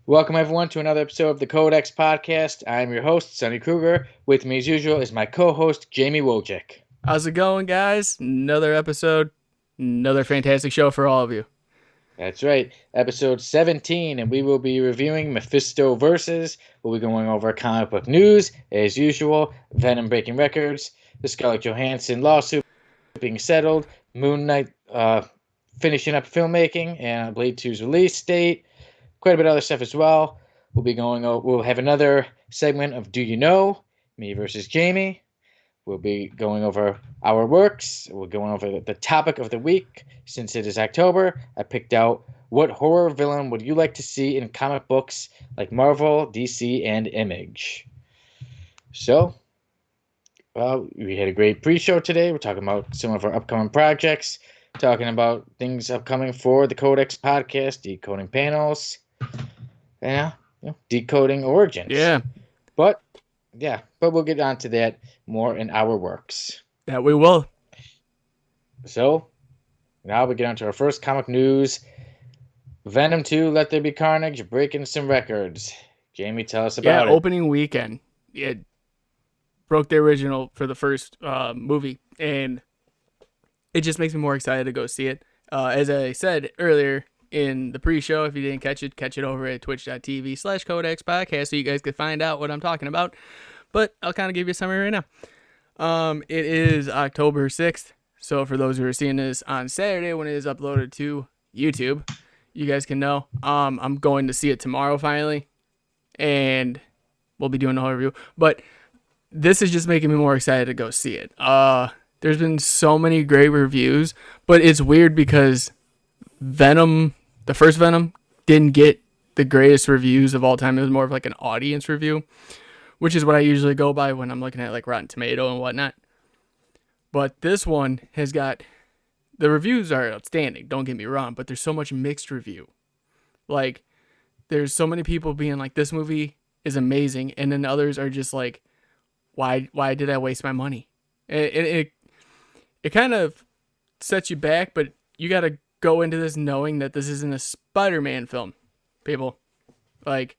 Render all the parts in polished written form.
Welcome, everyone, to another episode of the Codex Podcast. I'm your host, Sonny Kruger. With me, as usual, is my co-host, Jamie Wojcik. How's it going, guys? Another episode, another fantastic show for all of you. That's right, episode 17, and we will be reviewing Mephisto Versus. We'll be going over comic book news, as usual, Venom breaking records, the Scarlett Johansson lawsuit being settled, Moon Knight finishing up filmmaking, and Blade 2's release date. Quite a bit of other stuff as well. We'll have another segment of Do You Know? Me versus Jamie. We'll be going over our works. We're going over the topic of the week. Since it is October, I picked out what horror villain would you like to see in comic books like Marvel, DC, and Image. So, well, we had a great pre-show today. We're talking about some of our upcoming projects, talking about things upcoming for the Codex Podcast, decoding panels, decoding origins. But we'll get on to that more in our works. That we will. So, now we get on to our first comic news. Venom 2, Let There Be Carnage, breaking some records. Jamie, tell us about it. Yeah, opening weekend. It broke the original for the first movie, and it just makes me more excited to go see it. As I said earlier in the pre-show, if you didn't catch it over at twitch.tv/Codex Podcast so you guys could find out what I'm talking about. But I'll kind of give you a summary right now. It is October 6th. So for those who are seeing this on Saturday when it is uploaded to YouTube, you guys can know. I'm going to see it tomorrow finally. And we'll be doing a whole review. But this is just making me more excited to go see it. There's been so many great reviews. But it's weird because Venom, the first Venom, didn't get the greatest reviews of all time. It was more of like an audience review, which is what I usually go by when I'm looking at like Rotten Tomato and whatnot. But this one has got, the reviews are outstanding, don't get me wrong, but there's so much mixed review. Like, there's so many people being like, this movie is amazing, and then others are just like, why did I waste my money? It kind of sets you back, but you got to go into this knowing that this isn't a Spider-Man film, people. Like,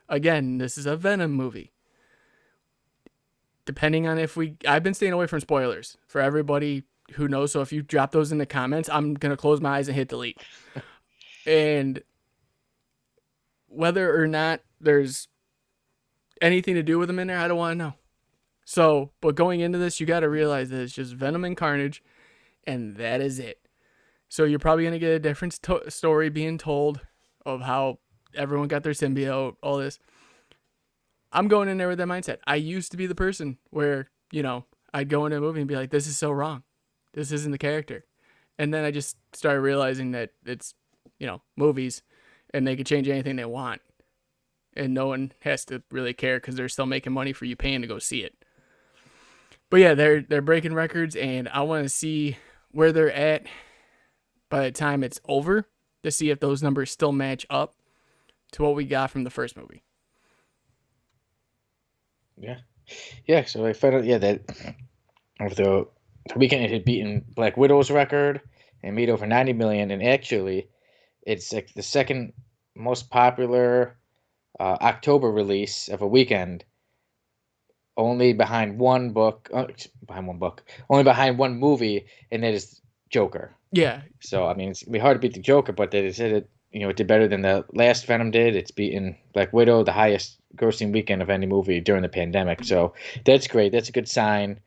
again, this is a Venom movie. Depending on I've been staying away from spoilers for everybody who knows. So if you drop those in the comments, I'm going to close my eyes and hit delete. And whether or not there's anything to do with them in there, I don't want to know. So, but going into this, you got to realize that it's just Venom and Carnage, and that is it. So you're probably going to get a different story being told of how everyone got their symbiote, all this. I'm going in there with that mindset. I used to be the person where, I'd go into a movie and be like, this is so wrong. This isn't the character. And then I just started realizing that it's, movies, and they can change anything they want. And no one has to really care because they're still making money for you paying to go see it. But yeah, they're breaking records, and I want to see where they're at by the time it's over to see if those numbers still match up to what we got from the first movie. Yeah. So I found out, that over the weekend it had beaten Black Widow's record and made over 90 million. And actually, it's like the second most popular October release of a weekend, only behind one movie, and that is Joker. Yeah. So I mean, it's gonna be hard to beat the Joker, but they said it. It did better than the last Venom did. It's beaten Black Widow, the highest grossing weekend of any movie during the pandemic. So that's great. That's a good sign.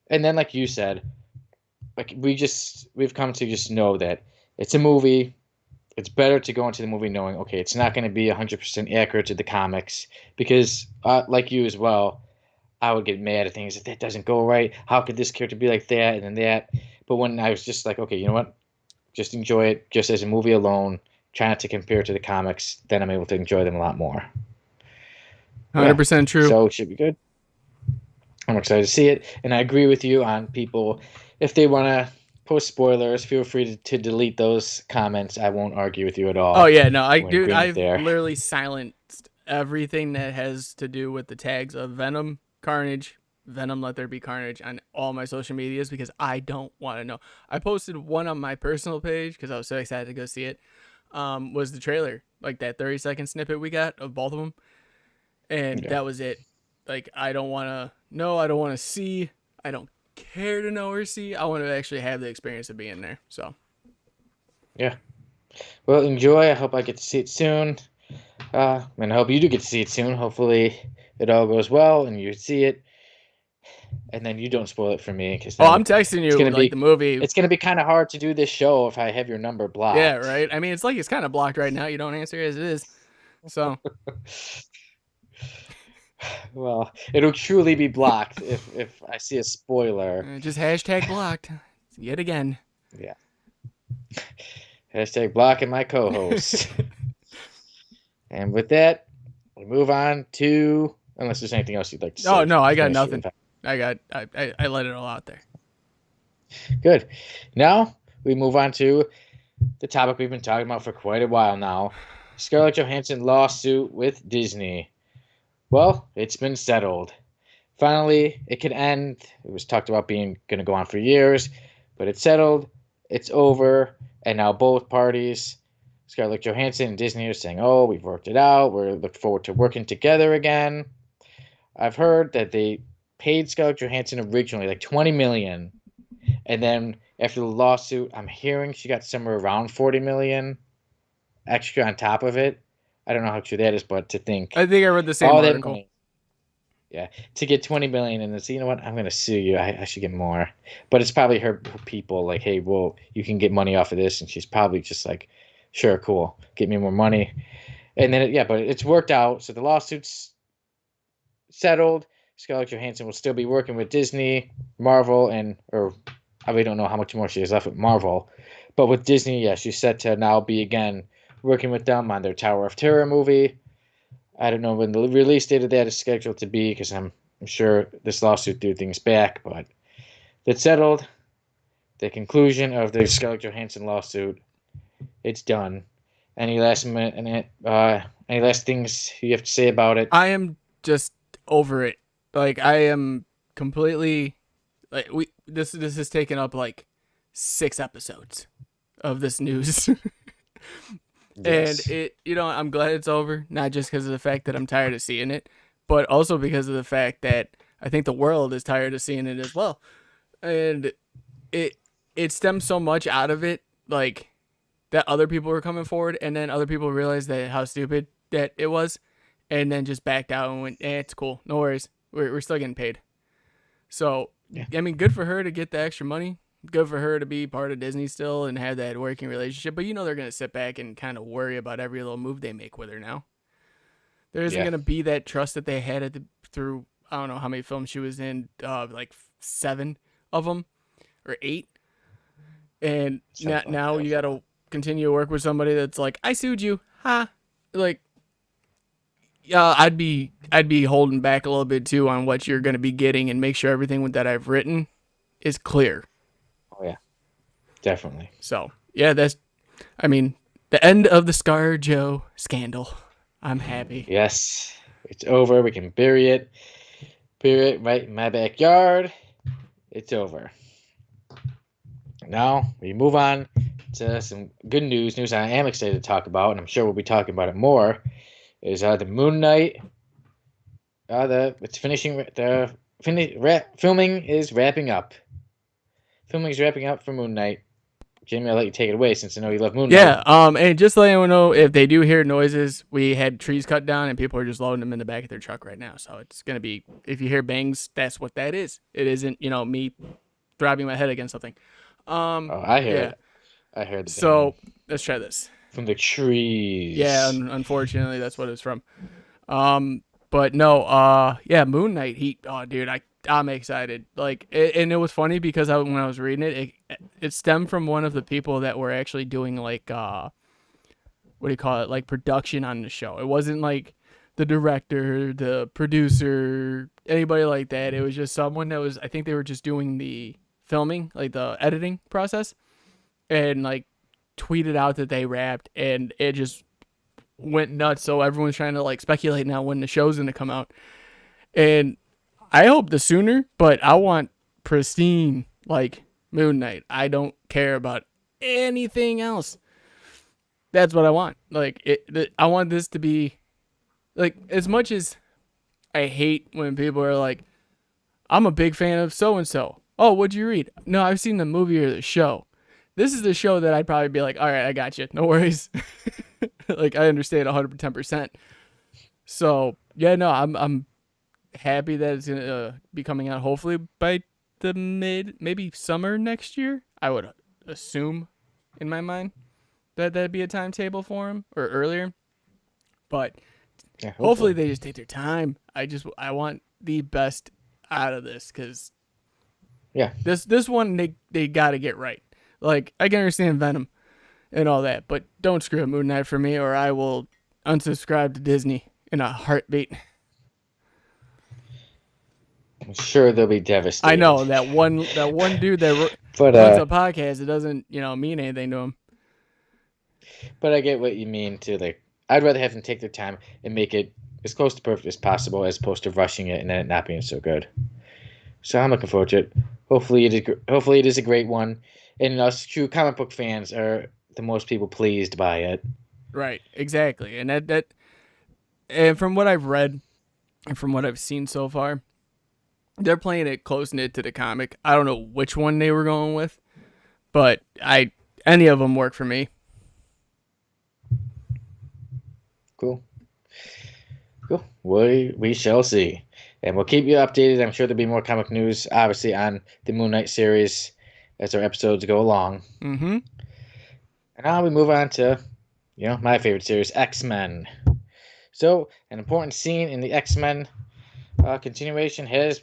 And then, like you said, like we've come to just know that it's a movie. It's better to go into the movie knowing, okay, it's not going to be 100% accurate to the comics, because like you as well, I would get mad at things if that doesn't go right. How could this character be like that and then that? But when I was just like, okay, you know what? Just enjoy it just as a movie alone. Try not to compare it to the comics. Then I'm able to enjoy them a lot more. 100% true. So it should be good. I'm excited to see it, and I agree with you on people. If they want to post spoilers, feel free to delete those comments. I won't argue with you at Oh all. yeah, no, We're in agreement I've there. literally silenced everything that has to do with the tags of Venom, Carnage, Venom, Let There Be Carnage on all my social medias because I don't want to know. I posted one on my personal page because I was so excited to go see it. Was the trailer, like that 30-second snippet we got of both of them, and Yeah, that was it. Like I don't want to know, I don't want to see, I don't care to know or see. I want to actually have the experience of being there. So yeah. Well, enjoy. I hope I get to see it soon. And I hope you do get to see it soon. Hopefully, it all goes well and you see it, and then you don't spoil it for me, because oh, then I'm texting it's you gonna like be the movie. it's gonna be kind of hard to do this show if I have your number Yeah, blocked. right. I mean, it's like it's kind of blocked right now. You don't answer as it is. So Well, it'll truly be blocked if I see a spoiler. just hashtag blocked yet again. Yeah. Hashtag blocking my co-host. And with that, we move on to, unless there's anything else you'd like to Oh say no, I to got finish nothing. it. I let it all out there. Good. Now we move on to the topic we've been talking about for quite a while now. Scarlett Johansson lawsuit with Disney. Well, it's been settled. Finally, it could end. It was talked about being going to go on for years, but it's settled. It's over, and now both parties, Scarlett Johansson and Disney, are saying, "Oh, we've worked it out. We're looking forward to working together again." I've heard that they paid Scarlett Johansson originally like 20 million, and then after the lawsuit, I'm hearing she got somewhere around 40 million extra on top of it. I don't know how true that is, but to think I think I read the same all that article. money, yeah, to get 20 million and then say, you know what, I'm gonna sue you. I should get more. But it's probably her people like, hey, well, you can get money off of this, and she's probably just like, sure, cool, get me more money. And then yeah, but it's worked out. So the lawsuit's settled. Scarlett Johansson will still be working with Disney, Marvel, and or I really don't know how much more she has left with Marvel, but with Disney, yeah, she's set to now be again working with them on their Tower of Terror movie. I don't know when the release date of that is scheduled to be, because I'm sure this lawsuit threw things back, but it's settled. The conclusion of the Scarlett Johansson lawsuit, it's done. Any last minute, any last things you have to say about it? I am just over it. Like I am completely like we this has taken up like 6 episodes of this news. And Yes. it, I'm glad it's over, not just because of the fact that I'm tired of seeing it, but also because of the fact that I think the world is tired of seeing it as well. And it it stems so much out of it, like that other people were coming forward, and then other people realized that how stupid that it was, and then just backed out and went, it's cool, no worries, we're still getting paid. So Yeah. I mean, good for her to get the extra money. Good for her to be part of Disney still and have that working relationship. But they're gonna sit back and kind of worry about every little move they make with her now. There isn't Yeah. gonna be that trust that they had through I don't know how many films she was in, like 7 of them or 8, and Something like now that. you gotta continue to work with somebody that's like, I sued you, ha, like. Yeah, I'd be holding back a little bit too on what you're gonna be getting and make sure everything that I've written is clear. Oh yeah, definitely. So yeah, I mean, the end of the ScarJo scandal. I'm happy. Yes, it's over. We can bury it right in my backyard. It's over. Now we move on to some good news I am excited to talk about, and I'm sure we'll be talking about it more. Is the Moon Knight? It's finishing. Filming is wrapping up. Filming is wrapping up for Moon Knight. Jamie, I'll let you take it away since I know you love Moon Knight. Yeah. And just to let anyone know, if they do hear noises, we had trees cut down and people are just loading them in the back of their truck right now. So it's gonna be, if you hear bangs, that's what that is. It isn't, me throbbing my head against something. Oh, I hear Yeah. it. I heard the So banging let's try this. from the trees. Yeah. Unfortunately, that's what it's from. But no. Yeah. Moon Knight. Oh, dude. I'm excited. Like, and it was funny because when I was reading it stemmed from one of the people that were actually doing like what do you call it? Like production on the show. It wasn't like the director, the producer, anybody like that. It was just someone that was, I think they were just doing the filming, like the editing process, and like tweeted out that they wrapped, and it just went nuts. So everyone's trying to like speculate now when the show's gonna come out, and I hope the sooner. But I want pristine like Moon Knight. I don't care about anything else. That's what I want. Like I want this to be like, as much as I hate when people are like, I'm a big fan of so and so. Oh, what'd you read? No, I've seen the movie or the show. This is the show that I'd probably be like, all right, I got you. No worries. Like, I understand 110%. So yeah, no, I'm happy that it's gonna be coming out hopefully by the maybe summer next year. I would assume in my mind that that'd be a timetable for him, or earlier. But Yeah, hopefully they just take their time. I want the best out of this, because yeah, this one they got to get right. Like, I can understand Venom and all that, but don't screw up Moon Knight for me, or I will unsubscribe to Disney in a heartbeat. I'm sure they'll be devastated. I know that one dude that but runs a podcast. It doesn't mean anything to him. but I get what you mean too. Like, I'd rather have them take their time and make it as close to perfect as possible, as opposed to rushing it and then it not being so good. So I'm looking forward to it. Hopefully it is a great one, and us true comic book fans are the most people pleased by it. Right, exactly. And and from what I've read and from what I've seen so far, they're playing it close knit to the comic. I don't know which one they were going with, but any of them work for me. Cool. We shall see. And we'll keep you updated. I'm sure there'll be more comic news, obviously, on the Moon Knight series as our episodes go along. Mm-hmm. And now we move on to, my favorite series, X-Men. So, an important scene in the X-Men continuation is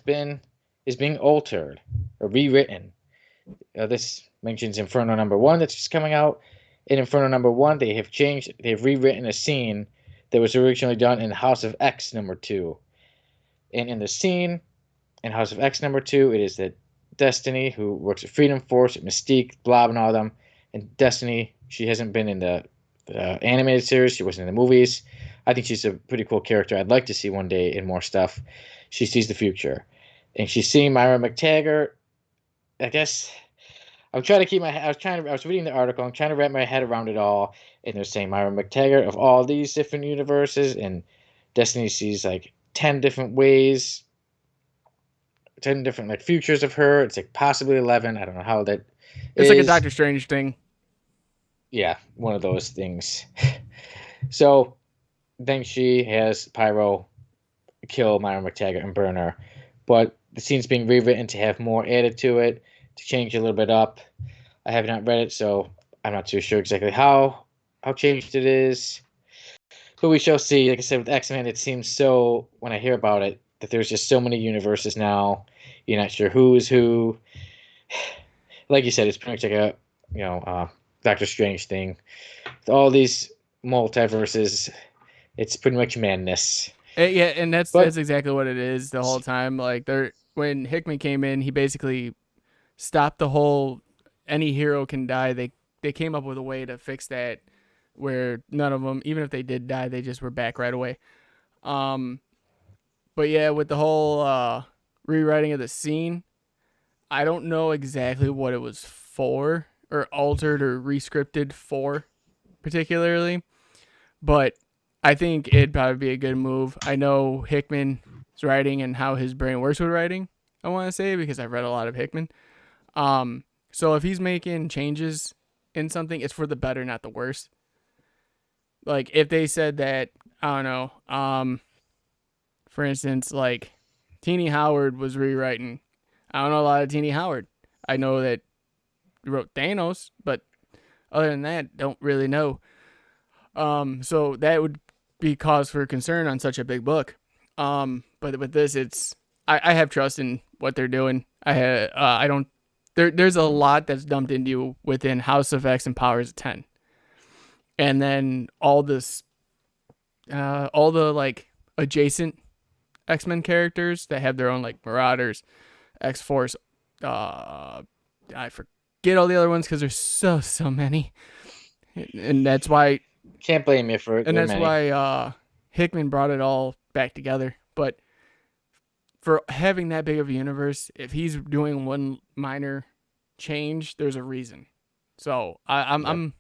being altered or rewritten. This mentions Inferno #1 that's just coming out. In Inferno #1, they've rewritten a scene that was originally done in House of X #2. And in the scene in House of X #2, it is that Destiny, who works at Freedom Force, at Mystique, Blob, and all of them. And Destiny, she hasn't been in the animated series. She wasn't in the movies. I think she's a pretty cool character. I'd like to see one day in more stuff. She sees the future. And she's seeing Myra McTaggart. I guess I'm trying to keep I was reading the article. I'm trying to wrap my head around it all. And they're saying Myra McTaggart of all these different universes. And Destiny sees like 10 different ways, 10 different like futures of her. It's like possibly 11. I don't know how that It's is. like a Doctor Strange thing. Yeah, one of those things. So then she has Pyro kill Myra McTaggart and burn her. But the scene's being rewritten to have more added to it, to change a little bit up. I have not read it, so I'm not too sure exactly how changed it is. But we shall see. Like I said, with X-Men, it seems so, when I hear about it, that there's just so many universes now. You're not sure who is who. Like you said, it's pretty much like a, Doctor Strange thing. With all these multiverses, it's pretty much madness. Yeah, and that's exactly what it is the whole time. Like, when Hickman came in, he basically stopped the whole any hero can die. They came up with a way to fix that, where none of them, even if they did die, they just were back right away. But yeah, with the whole rewriting of the scene, I don't know exactly what it was for, or altered or rescripted for particularly, but I think it'd probably be a good move. I know Hickman's writing and how his brain works with writing, I want to say, because I've read a lot of Hickman. So if he's making changes in something, it's for the better, not the worse. Like, if they said that, I don't know, for instance, like, Teenie Howard was rewriting. I don't know a lot of Teenie Howard. I know that he wrote Thanos, but other than that, don't really know. So that would be cause for concern on such a big book. But with this, I have trust in what they're doing. I don't. There's a lot that's dumped into you within House of X and Powers of 10. And then all the like adjacent X-Men characters that have their own, like Marauders, X-Force. I forget all the other ones because there's so many, and that's why. Can't blame you for it. And that's why Hickman brought it all back together. But for having that big of a universe, if he's doing one minor change, there's a reason. So I'm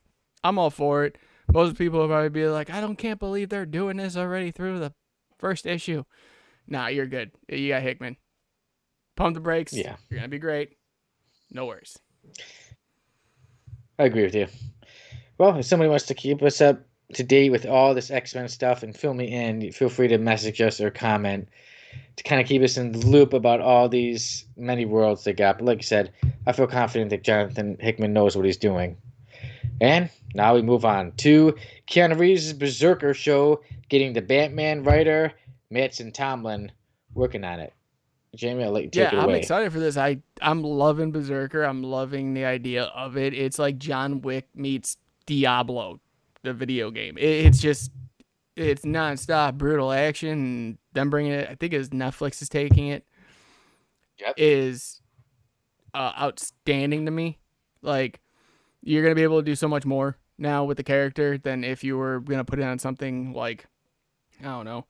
all for it. Most people will probably be like, can't believe they're doing this already through the first issue. Nah, you're good. You got Hickman. Pump the brakes. Yeah. You're gonna be great. No worries. I agree with you. Well, if somebody wants to keep us up to date with all this X-Men stuff and fill me in, feel free to message us or comment to kind of keep us in the loop about all these many worlds they got. But like I said, I feel confident that Jonathan Hickman knows what he's doing. And now we move on to Keanu Reeves' Brzrkr show, getting the Batman writer Mattson Tomlin working on it. Jamie, I'll let you take it away. I'm excited for this. I'm loving Brzrkr. I'm loving the idea of it. It's like John Wick meets Diablo, the video game. It's nonstop brutal action. And them bringing it, I think, as Netflix is taking it, is outstanding to me. Like, you're gonna be able to do so much more now with the character than if you were gonna put it on something like, I don't know,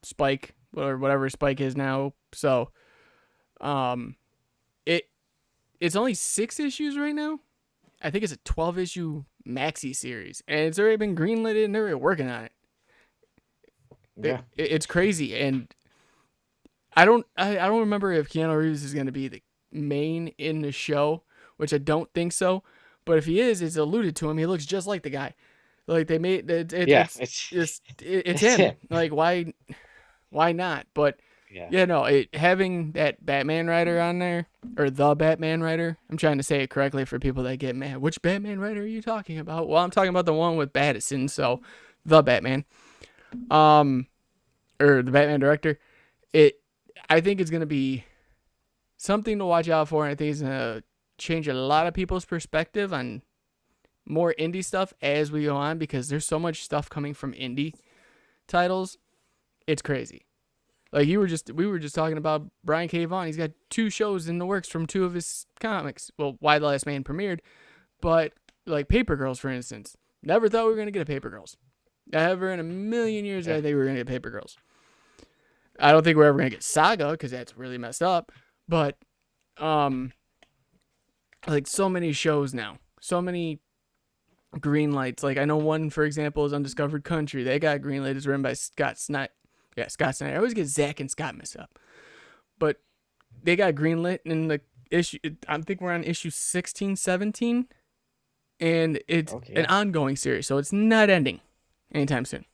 Spike or whatever Spike is now. So, it's only 6 issues right now. I think it's a 12-issue maxi series, and it's already been greenlit and they're already working on it. Yeah, it's crazy, and I don't remember if Keanu Reeves is going to be the main in the show, which I don't think so. But if he is, it's alluded to him. He looks just like the guy. Like they made it's him. Like why not? But having that Batman writer on there, or the Batman writer, I'm trying to say it correctly for people that get mad. Which Batman writer are you talking about? Well, I'm talking about the one with Mattson, so the Batman, or the Batman director. I think it's gonna be something to watch out for, and I think it's gonna change a lot of people's perspective on more indie stuff as we go on, because there's so much stuff coming from indie titles. It's crazy. Like we were just talking about Brian K. Vaughan. He's got 2 shows in the works from 2 of his comics. Well, Why the Last Man premiered, but like Paper Girls, for instance. Never thought we were gonna get a Paper Girls. Never in a million years did I think we were gonna get Paper Girls. I don't think we're ever gonna get Saga, because that's really messed up. But like so many shows now, so many green lights. Like I know one, for example, is Undiscovered Country. They got green light. It's written by Scott Snyder. Yeah, Scott Snyder. I always get Zach and Scott messed up. But they got greenlit in the issue. I think we're on issue 16, 17. And it's an ongoing series, so it's not ending anytime soon.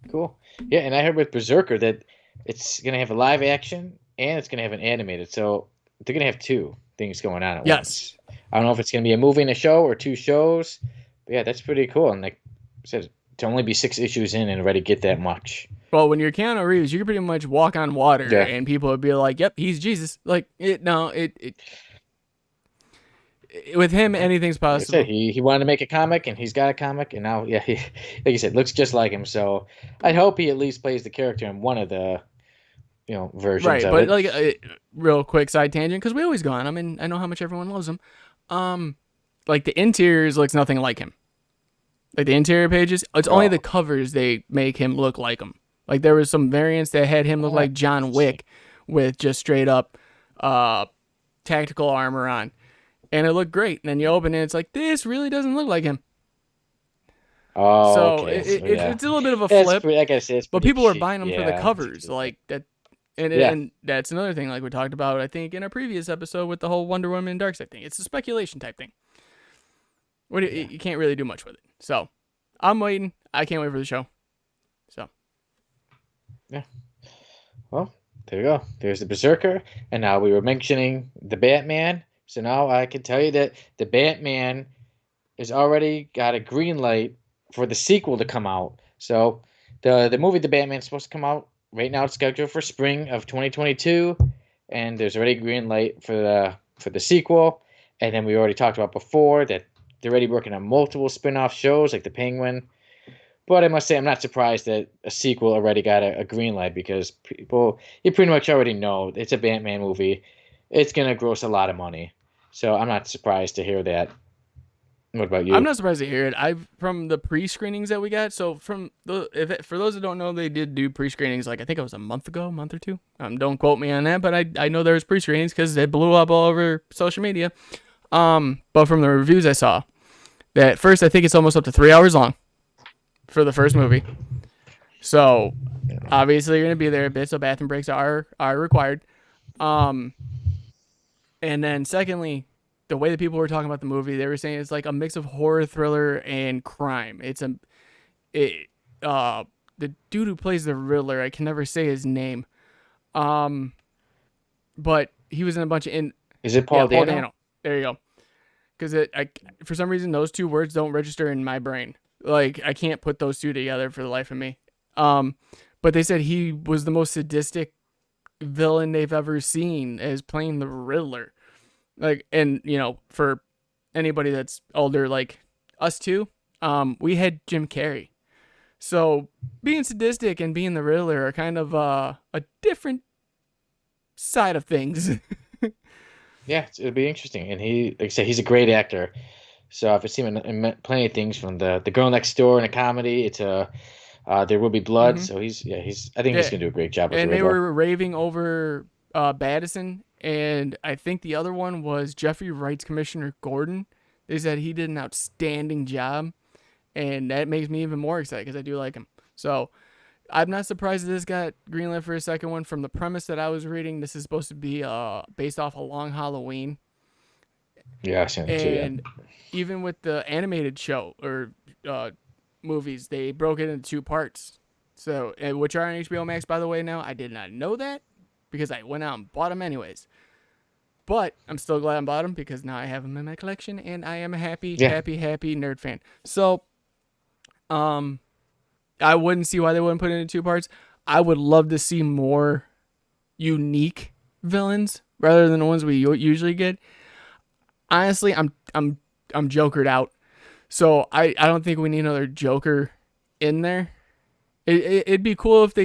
Cool. Yeah, and I heard with Brzrkr that it's going to have a live action and it's going to have an animated. So they're going to have 2 things going on at once. I don't know if it's going to be a movie and a show or 2 shows. But yeah, that's pretty cool. And like I said, to only be 6 issues in and already get that much. Well, when you're Keanu Reeves, you can pretty much walk on water, and people would be like, "Yep, he's Jesus." Like with him, anything's possible. Like I said, he wanted to make a comic, and he's got a comic, and now, he, like you said, looks just like him. So I hope he at least plays the character in one of the, versions. Right, of but it. like real quick side tangent, because we always go on him, and I know how much everyone loves him. Like the interiors looks nothing like him. Like the interior pages, it's only the covers they make him look like him. Like there was some variants that had him look like John Wick with just straight up tactical armor on. And it looked great. And then you open it, it's like, this really doesn't look like him. Oh, so okay. It's a little bit of a flip. Like I said, but people cheap. are buying them for the covers. Like that. And that's another thing, like we talked about, I think, in a previous episode with the whole Wonder Woman and Darkseid thing. It's a speculation type thing. You can't really do much with it. So, I'm waiting. I can't wait for the show. So. Yeah. Well, there you go. There's the Brzrkr. And now we were mentioning the Batman. So now I can tell you that the Batman has already got a green light for the sequel to come out. So, the movie The Batman is supposed to come out. Right now it's scheduled for spring of 2022. And there's already a green light for the sequel. And then we already talked about before that they're already working on multiple spin-off shows like the Penguin But I must say, I'm not surprised that a sequel already got a green light because you pretty much already know it's a Batman movie. It's gonna gross a lot of money, so I'm not surprised to hear that. What about I'm you? not surprised to hear it. I've from the pre-screenings that we got. So from the for those that don't know, they did do pre-screenings. Like I think it was a month ago, a month or two. Don't quote me on that, but I know there was pre-screenings because it blew up all over social media. But from the reviews I saw, that first I think it's almost up to 3 hours long for the first movie. So obviously you're gonna be there a bit. So bathroom breaks are required. Um, and then secondly, the way that people were talking about the movie, they were saying it's like a mix of horror, thriller, and crime. It the dude who plays the Riddler, I can never say his name. Um, but he was in a bunch of Is it yeah, Paul Paul Dano? Dano. There you go. Because for some reason those two words don't register in my brain. Like I can't put those two together for the life of me. Um, but they said he was the most sadistic villain they've ever seen as playing the Riddler. Like, and for anybody that's older, like us two, we had Jim Carrey. So being sadistic and being the Riddler are kind of a different side of things. Yeah, it'll be interesting. And like I said, he's a great actor. So I've seen him in plenty of things from the Girl Next Door in a comedy to There Will Be Blood. hmm So he's I think he's Yeah, gonna do a great job as the and they Riddler. were raving over Baddison, and I think the other one was Jeffrey Wright's Commissioner Gordon. They said he did an outstanding job, and that makes me even more excited because I do like him. So I'm not surprised that this got greenlit for a second one. From the premise that I was reading, this is supposed to be based off a Long Halloween, Yeah, I've seen it too. Yeah. and even with the animated show or movies, they broke it into two parts. So, which are on HBO Max, by the way. Now, I did not know that because I went out and bought them anyways. But I'm still glad I bought them because now I have them in my collection, and I am a happy, Yeah. happy, happy nerd fan. So, um, I wouldn't see why they wouldn't put it in two parts. I would love to see more unique villains rather than the ones we usually get. Honestly, I'm jokered out. So I don't think we need another Joker in there. It'd be cool if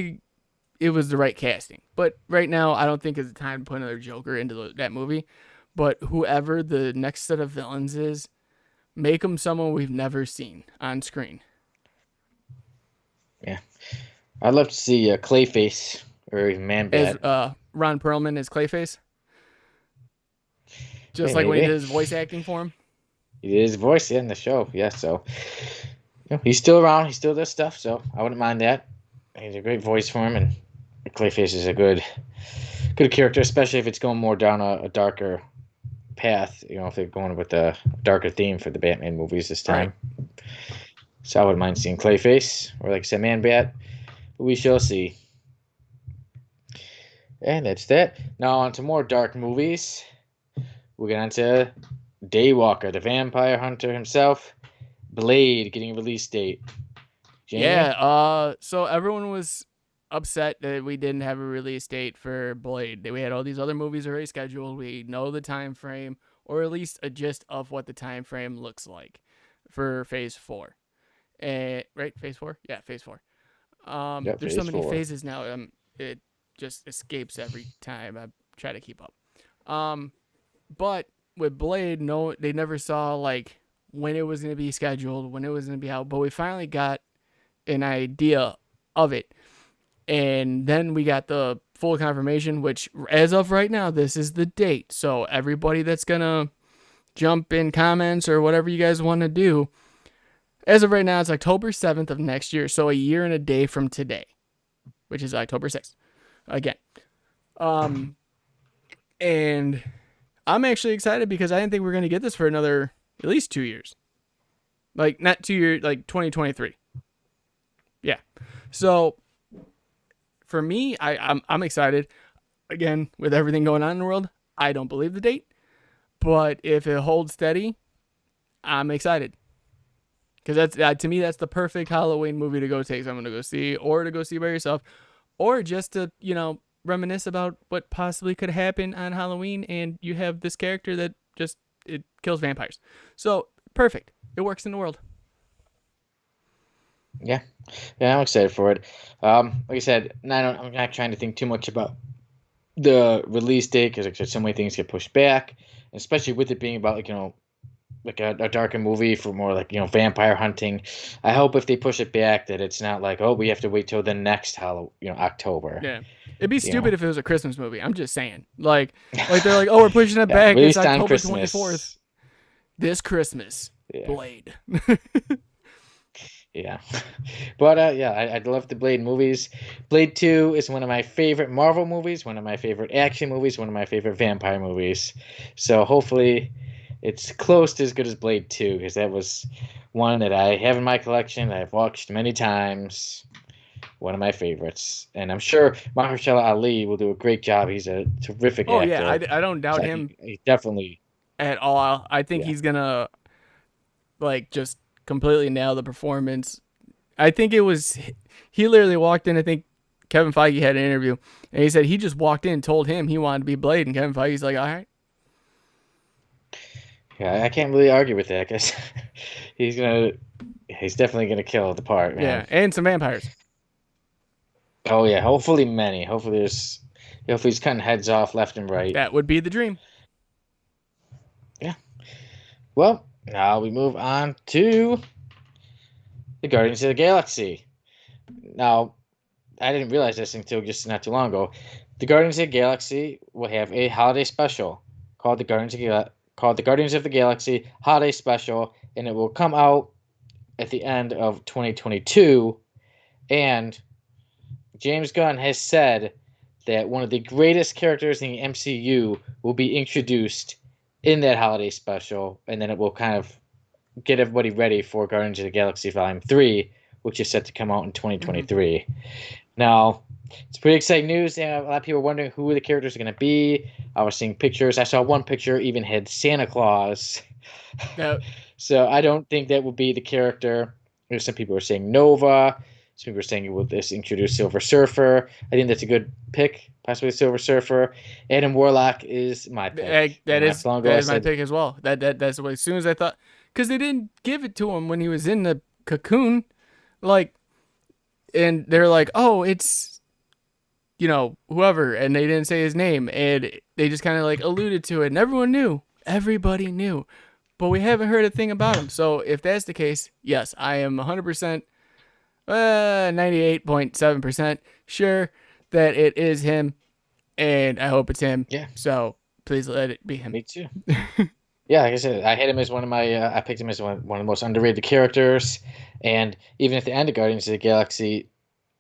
it was the right casting. But right now, I don't think it's the time to put another Joker into that movie. But whoever the next set of villains is, make them someone we've never seen on screen. Yeah. I'd love to see Clayface or even Man As Bat. Ron Perlman as Clayface, Hey, just like when he maybe did his voice acting for him. he did his voice in the show. Yeah, so he's still around. He still does stuff. So I wouldn't mind that. He's a great voice for him, and Clayface is a good character, especially if it's going more down a darker path. If they're going with a darker theme for the Batman movies this Right. time. So I wouldn't mind seeing Clayface or, like I said, Man Bat. We shall see. And that's that. Now on to more dark movies. We'll get on to Daywalker, the vampire hunter himself. Blade getting a release date. Jamie? Yeah. So everyone was upset that we didn't have a release date for Blade. We had all these other movies already scheduled. We know the time frame, or at least a gist of what the time frame looks like for Phase 4. Right, Phase 4. Yeah, Phase 4. Yep, There's so phase many 4. phases now. It just escapes every time I try to keep up. Um, but with Blade, no, they never saw like when it was gonna be scheduled, when it was gonna be out. But we finally got an idea of it, and then we got the full confirmation. Which, as of right now, this is the date. So everybody that's gonna jump in comments or whatever you guys want to do, as of right now, it's October 7th of next year. So a year and a day from today, which is October 6th. Again. And I'm actually excited because I didn't think we were going to get this for another at least 2 years. Like, not 2 years, like 2023. Yeah. So, for me, I'm excited. Again, with everything going on in the world, I don't believe the date. But if it holds steady, I'm excited. Because to me, that's the perfect Halloween movie to go take someone to go see, or to go see by yourself, or just to, reminisce about what possibly could happen on Halloween, and you have this character that just it kills vampires. So perfect. It works in the world. Yeah, yeah, I'm excited for it. Like I said, I'm not trying to think too much about the release date because like I said, so many things get pushed back, especially with it being about like a darker movie for more like vampire hunting. I hope if they push it back that it's not like, oh, we have to wait till the next October. Yeah. It'd be You know, stupid if it was a Christmas movie. I'm just saying. Like they're like, "Oh, we're pushing it yeah, back. It's released on October 24th Christmas. this Christmas." Yeah, Blade. yeah. But yeah, I'd love the Blade movies. Blade 2 is one of my favorite Marvel movies, one of my favorite action movies, one of my favorite vampire movies. So hopefully it's close to as good as Blade 2 because that was one that I have in my collection. I've watched many times. One of my favorites. And I'm sure Mahershala Ali will do a great job. He's a terrific Oh yeah, actor. I don't doubt So him he definitely, at all. I think yeah. he's gonna like just completely nail the performance. I think it was he literally walked in. I think Kevin Feige had an interview, and he said he just walked in, told him he wanted to be Blade, and Kevin Feige's like, "All right." Yeah, I can't really argue with that because he's gonna, he's definitely gonna kill the part, man. Yeah, and some vampires. Oh yeah, hopefully many. Hopefully he's cutting heads off left and right. That would be the dream. Yeah. Well, now we move on to the Guardians of the Galaxy. Now, I didn't realize this until just not too long ago. The Guardians of the Galaxy will have a holiday special called the Guardians of the Galaxy Holiday Special, and it will come out at the end of 2022. And James Gunn has said that one of the greatest characters in the MCU will be introduced in that holiday special, and then it will kind of get everybody ready for Guardians of the Galaxy Volume 3, which is set to come out in 2023. Now, it's pretty exciting news. A lot of people are wondering who the characters are going to be. I was seeing pictures. I saw one picture even had Santa Claus. That So I don't think that will be the character. There's some people are saying Nova. Some people are saying it will this introduce Silver Surfer. I think that's a good pick, possibly Silver Surfer. Adam Warlock is my pick. that Not is too long ago, that I is my said, pick as well. That's what as soon as I thought, because they didn't give it to him when he was in the cocoon, like, and they're like, "Oh, it's whoever," and they didn't say his name, and they just kind of like alluded to it, and everybody knew, but we haven't heard a thing about him. So if that's the case, yes, I am 100%, 98.7% sure that it is him, and I hope it's him. yeah, So please let it be him. me too. Yeah, like I said, I had him as one of my. I picked him as one of the most underrated characters, and even at the end of Guardians of the Galaxy,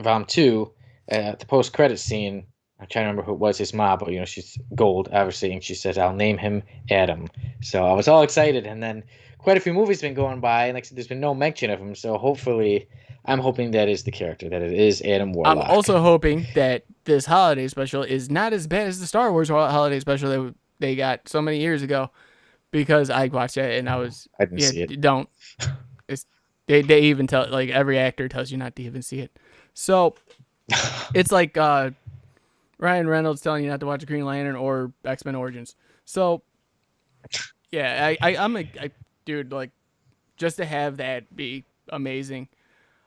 Volume 2, the post-credit scene. I'm trying to remember who it was. His mom, but she's gold, obviously, and she says, "I'll name him Adam." So I was all excited, and then quite a few movies been going by, and like I said, there's been no mention of him. So hopefully, I'm hoping that is the character, that it is Adam I'm Warlock. also hoping that this holiday special is not as bad as the Star Wars holiday special that they got so many years ago, because I watched it and I was, I didn't yeah, see it. don't. It's they even tell, like, every actor tells you not to even see it. So it's like Ryan Reynolds telling you not to watch Green Lantern or X-Men Origins. So yeah, dude, like, just to have that be amazing.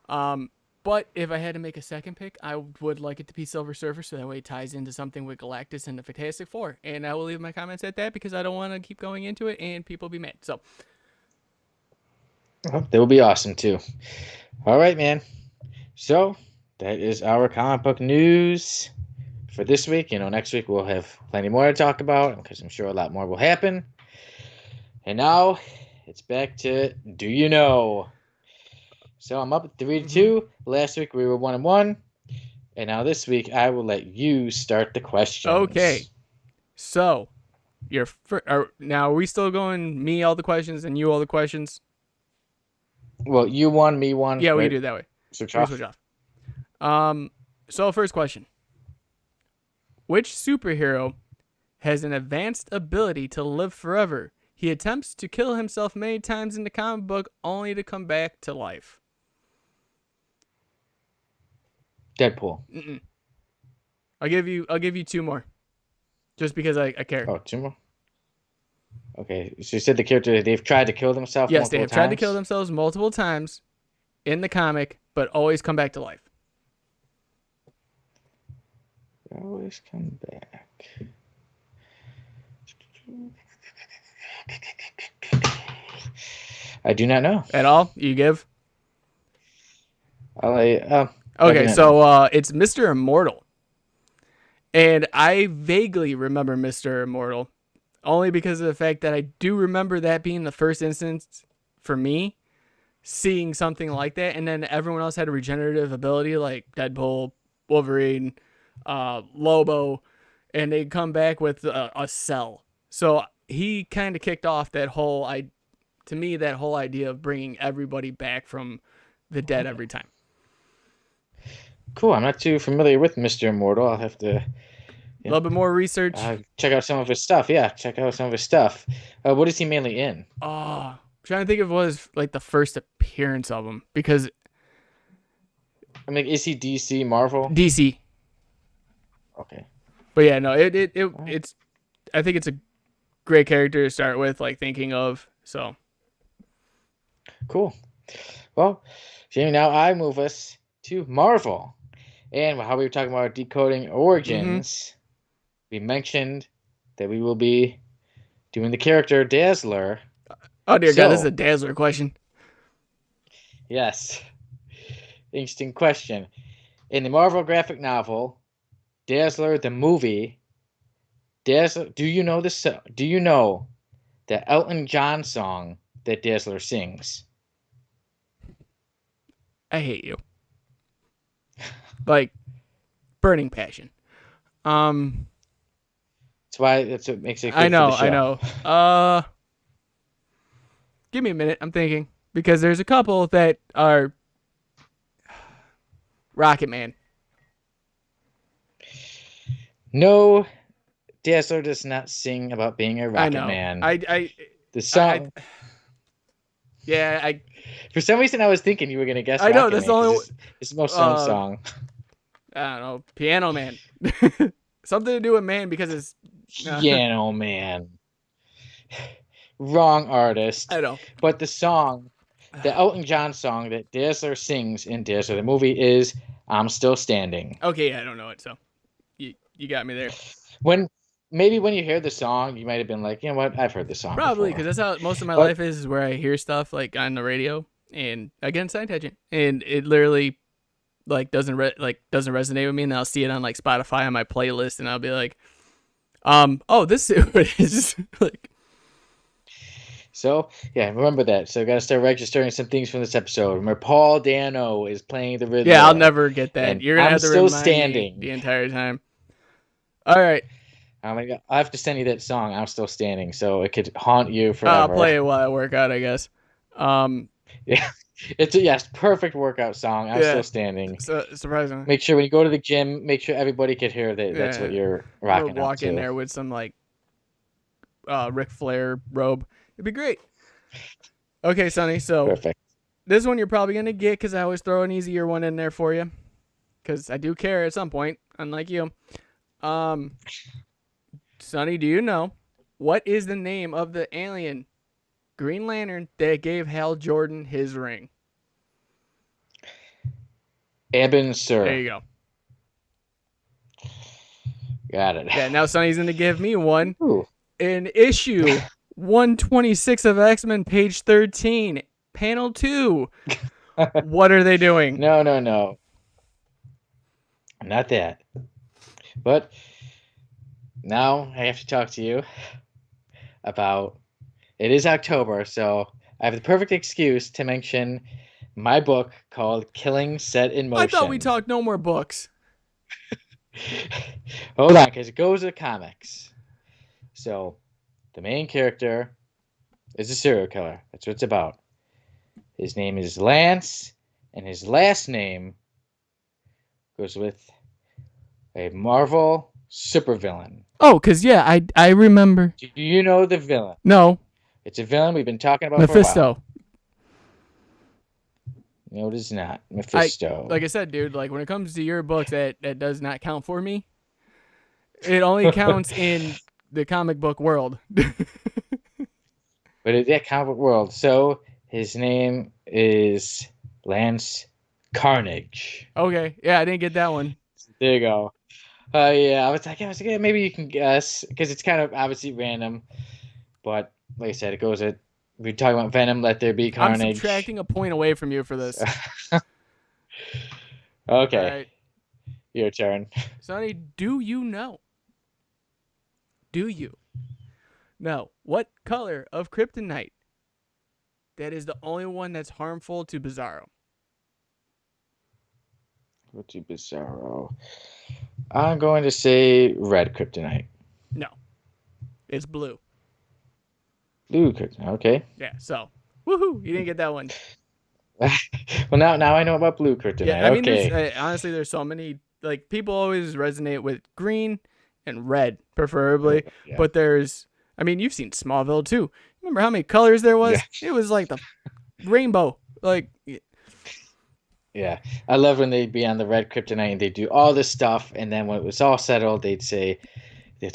But if I had to make a second pick, I would like it to be Silver Surfer, so that way it ties into something with Galactus and the Fantastic Four. And I will leave my comments at that because I don't want to keep going into it and people be mad. So Well, that would be awesome too. All right, man. So that is our comic book news for this week. Next week we'll have plenty more to talk about because I'm sure a lot more will happen. And now it's back to Do You Know? So I'm up at 3-2. Last week we were 1-1. And now this week I will let you start the questions. okay, so now are we still going me all the questions and you all the questions? Well, you won, me won. Yeah, we right? can do it that way. Switch We off. switch off. So first question: which superhero has an advanced ability to live forever? He attempts to kill himself many times in the comic book, only to come back to life. Deadpool. Mm-mm. I'll give you two more, just because I care. Oh, two more. Okay, so you said the character they've tried to kill themselves Yes, they multiple have tried to times? kill themselves multiple times, in the comic, but always come back to life. Always come back. I do not know. At all? You give? I Okay, do not so know. it's Mr. Immortal. And I vaguely remember Mr. Immortal, only because of the fact that I do remember that being the first instance for me, seeing something like that, and then everyone else had a regenerative ability like Deadpool, Wolverine, Lobo, and they come back with a cell. So he kind of kicked off that whole, to me, that whole idea of bringing everybody back from the dead every time. Cool. I'm not too familiar with Mr. Immortal. I'll have to A little bit more research. check out some of his stuff. Yeah, check out some of his stuff. What is he mainly in? I'm trying to think if it was like the first appearance of him, because I mean, is he DC, Marvel? DC. Okay. But yeah, no, it's I think it's a great character to start with, like thinking of. So Cool. Well, Jamie, now I move us to Marvel. And how we were talking about decoding origins, we mentioned that we will be doing the character Dazzler. oh dear God, this is a Dazzler question. Yes. Interesting question. In the Marvel graphic novel, Dazzler the movie, Dazzler, do you know this? Do you know the Elton John song that Dazzler sings? I hate you. Like burning passion. That's what makes it good I know, for the show. I know. Give me a minute. I'm thinking, because there's a couple that are Rocket Man. No, Dazzler does not sing about being a rocket man. The song. For some reason, I was thinking you were gonna guess. I know, Rocket that's Man, the only. it's the most known song. I don't know, Piano Man. Something to do with man, because it's Piano Man. Wrong artist. I know. But the song, the Elton John song that Dazzler sings in Dazzler the movie is "I'm Still Standing." Okay, I don't know it, so you got me there. Maybe when you hear the song, you might have been like, you know what, I've heard the song. Probably, because that's how most of my life is where I hear stuff like on the radio, and again, side tangent, and it literally like doesn't resonate with me, and I'll see it on like Spotify on my playlist, and I'll be like, oh, this is like. So yeah, remember that. So gotta start registering some things from this episode. Remember, Paul Dano is playing the Riddler. Yeah, I'll never get that. You're gonna have to still remind standing me the entire time. All right. I have to send you that song. I'm Still Standing, so it could haunt you forever. I'll play it while I work out, I guess. Yeah, it's a perfect workout song. I'm Still Standing. Surprisingly. Make sure when you go to the gym, make sure everybody could hear that. That's what you're rocking. We'll walk in there with some like Ric Flair robe. It'd be great. Okay, Sonny. So perfect. This one you're probably gonna get, because I always throw an easier one in there for you, because I do care at some point, unlike you. Sonny, do you know what is the name of the alien Green Lantern that gave Hal Jordan his ring? Eben Sur. There you go. Got it. Yeah, now Sonny's going to give me one. Ooh. In issue 126 of X-Men, page 13, panel 2. What are they doing? No. Not that. But now I have to talk to you about, it is October, so I have the perfect excuse to mention my book called Killing Set in Motion. I thought we talked no more books. Hold on, because it goes to the comics. So the main character is a serial killer. That's what it's about. His name is Lance, and his last name goes with a Marvel supervillain. Oh, because, yeah, I remember. Do you know the villain? No. It's a villain we've been talking about Mephisto. for a while. No, it is not. Mephisto. Like I said, dude, like when it comes to your books, that does not count for me. It only counts in the comic book world. But it's that comic book world. So his name is Lance Carnage. Okay, yeah, I didn't get that one. There you go. Yeah, I was like, yeah, maybe you can guess because it's kind of obviously random, but like I said, it goes at we're talking about Venom. Let there be I'm carnage. subtracting a point away from you for this. Okay, All right, your turn. Sonny, do you know? Do you know what color of kryptonite that is the only one that's harmful to Bizarro? Go to Bizarro. I'm going to say red kryptonite. No, it's blue. Blue kryptonite. Okay. Yeah, so woohoo! You didn't get that one. Well, now I know about blue kryptonite. Yeah, I mean, okay. there's honestly there's so many, like, people always resonate with green and red, preferably. Yeah. But there's, I mean, you've seen Smallville too. Remember how many colors there was? Yeah. It was like the rainbow. Like, Yeah, I love when they'd be on the red kryptonite and they'd do all this stuff, and then when it was all settled, they'd say,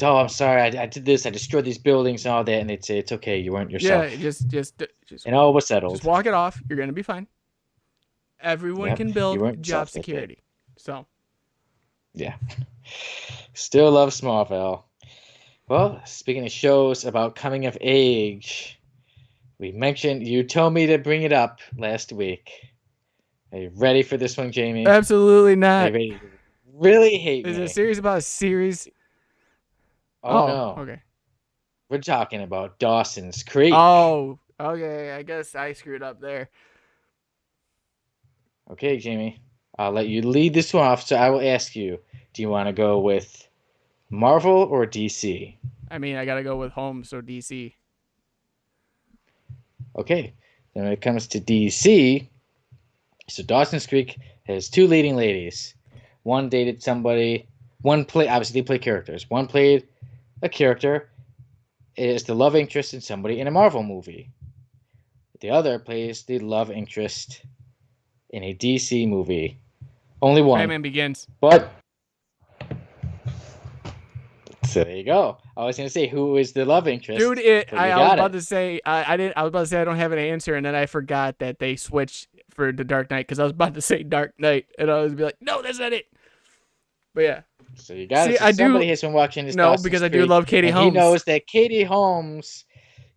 "Oh, I'm sorry, I did this, I destroyed these buildings and all that," and they'd say, "It's okay, you weren't yourself." yeah, just And all was settled. just walk it off. You're gonna be fine. Everyone Yep, can you build weren't job yourself that day. security. So Yeah. Still love Smallville. Well, speaking of shows about coming of age, we mentioned, you told me to bring it up last week. Are you ready for this one, Jamie? absolutely Are not. you ready to really hate Is me? it a series about a series? Oh, no. Okay. We're talking about Dawson's Creek. Oh, okay. I guess I screwed up there. Okay, Jamie. I'll let you lead this one off, so I will ask you, do you want to go with Marvel or DC? I mean, I gotta go with home, so DC. Okay. Then when it comes to DC, so Dawson's Creek has two leading ladies. One dated somebody, obviously they play characters. One played a character, is the love interest in somebody in a Marvel movie. The other plays the love interest in a DC movie. Only one. Batman Begins. But so there you go. I was gonna say, who is the love interest? Dude, I was about to say I don't have an answer, and then I forgot that they switched for the Dark Knight because I was about to say Dark Knight, and I was be like, no, that's not it. But yeah. So you got it. So somebody has been watching this. No, Dawson's because I Creek, do love Katie Holmes. He knows that Katie Holmes.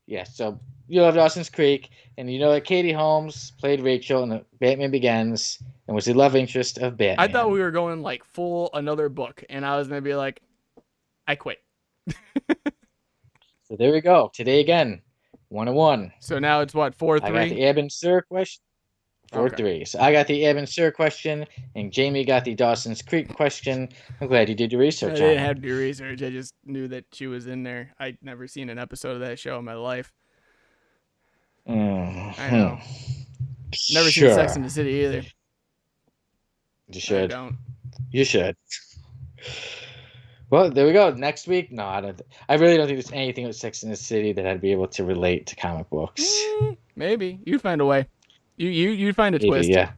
Yeah, so you love Dawson's Creek, and you know that Katie Holmes played Rachel in the Batman Begins and was the love interest of Batman. I thought we were going like full another book, and I was gonna be like, I quit. So there we go. Today again, 1-1. So now it's what, 4-3? I got the Eben Sur question. 4-3. So I got the Eben Sur question, and Jamie got the Dawson's Creek question. I'm glad you did your research. I didn't have to do research. I just knew that she was in there. I'd never seen an episode of that show in my life. Mm-hmm. I know. Never seen Sex and the City either. You should. I don't. You should. Well, there we go. Next week, no, I really don't think there's anything with Sex and the City that I'd be able to relate to comic books. Maybe you'd find a way. You'd find a twist. Yeah.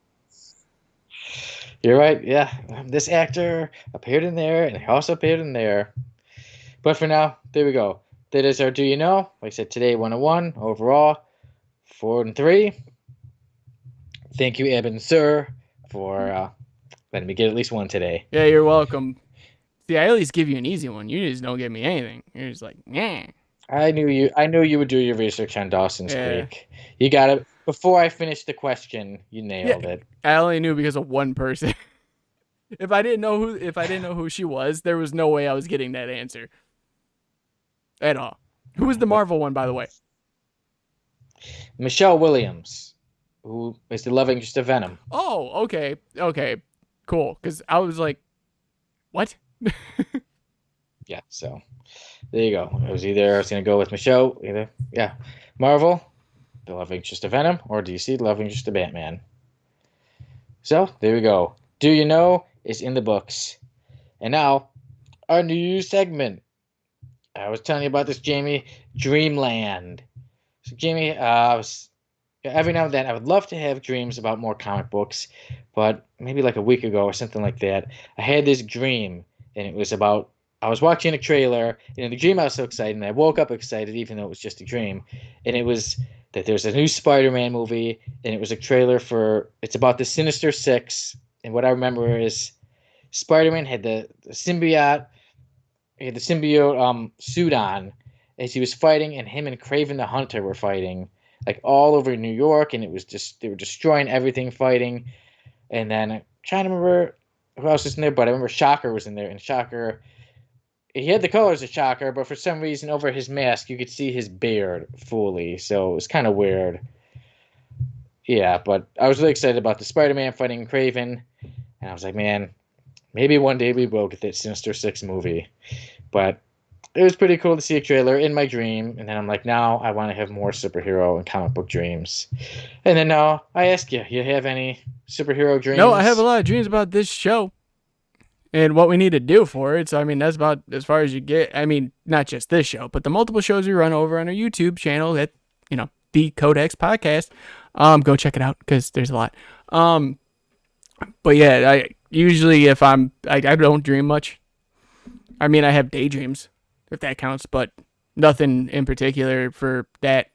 You're right. Yeah, this actor appeared in there, and he also appeared in there. But for now, there we go. That is our Do You Know? Like I said, today 101 overall, 4-3. Thank you, Eben Sur, for letting me get at least one today. Yeah, you're welcome. See, I at least give you an easy one. You just don't give me anything. You're just like, yeah. I knew you would do your research on Dawson's Creek. You got it. Before I finished the question, you nailed it. I only knew because of one person. If I didn't know who she was, there was no way I was getting that answer. At all. Who was the Marvel one, by the way? Michelle Williams, who is the love interest of Venom. Oh, okay. Okay. Cool. Because I was like, what? Yeah, so there you go. I was going to go with Michelle, Marvel, the love interest of Venom, or DC, the love interest of Batman. So there we go. Do You Know is in the books. And now, our new segment. I was telling you about this, Jamie. Dreamland. So, Jamie, every now and then, I would love to have dreams about more comic books, but maybe like a week ago or something like that, I had this dream, and it was about, I was watching a trailer, and in the dream I was so excited, and I woke up excited, even though it was just a dream, and it was that there's a new Spider-Man movie, and it was a trailer for. It's about the Sinister Six, and what I remember is Spider-Man had the symbiote. He had the symbiote suit on as he was fighting, and him and Craven the Hunter were fighting like all over New York, and it was just they were destroying everything fighting. And then I'm trying to remember who else was in there, but I remember Shocker was in there, and Shocker he had the colors of Shocker, but for some reason over his mask you could see his beard fully, so it was kind of weird. Yeah, but I was really excited about the Spider-Man fighting Craven, and I was like, man, maybe one day we will get that Sinister Six movie. But it was pretty cool to see a trailer in my dream, and then I'm like, now I want to have more superhero and comic book dreams. And then now I ask you, you have any superhero dreams? No, I have a lot of dreams about this show and what we need to do for it. So, I mean, that's about as far as you get. I mean, not just this show, but the multiple shows we run over on our YouTube channel at, the Codex Podcast. Go check it out because there's a lot. But yeah, I usually I don't dream much. I mean, I have daydreams, if that counts, but nothing in particular for that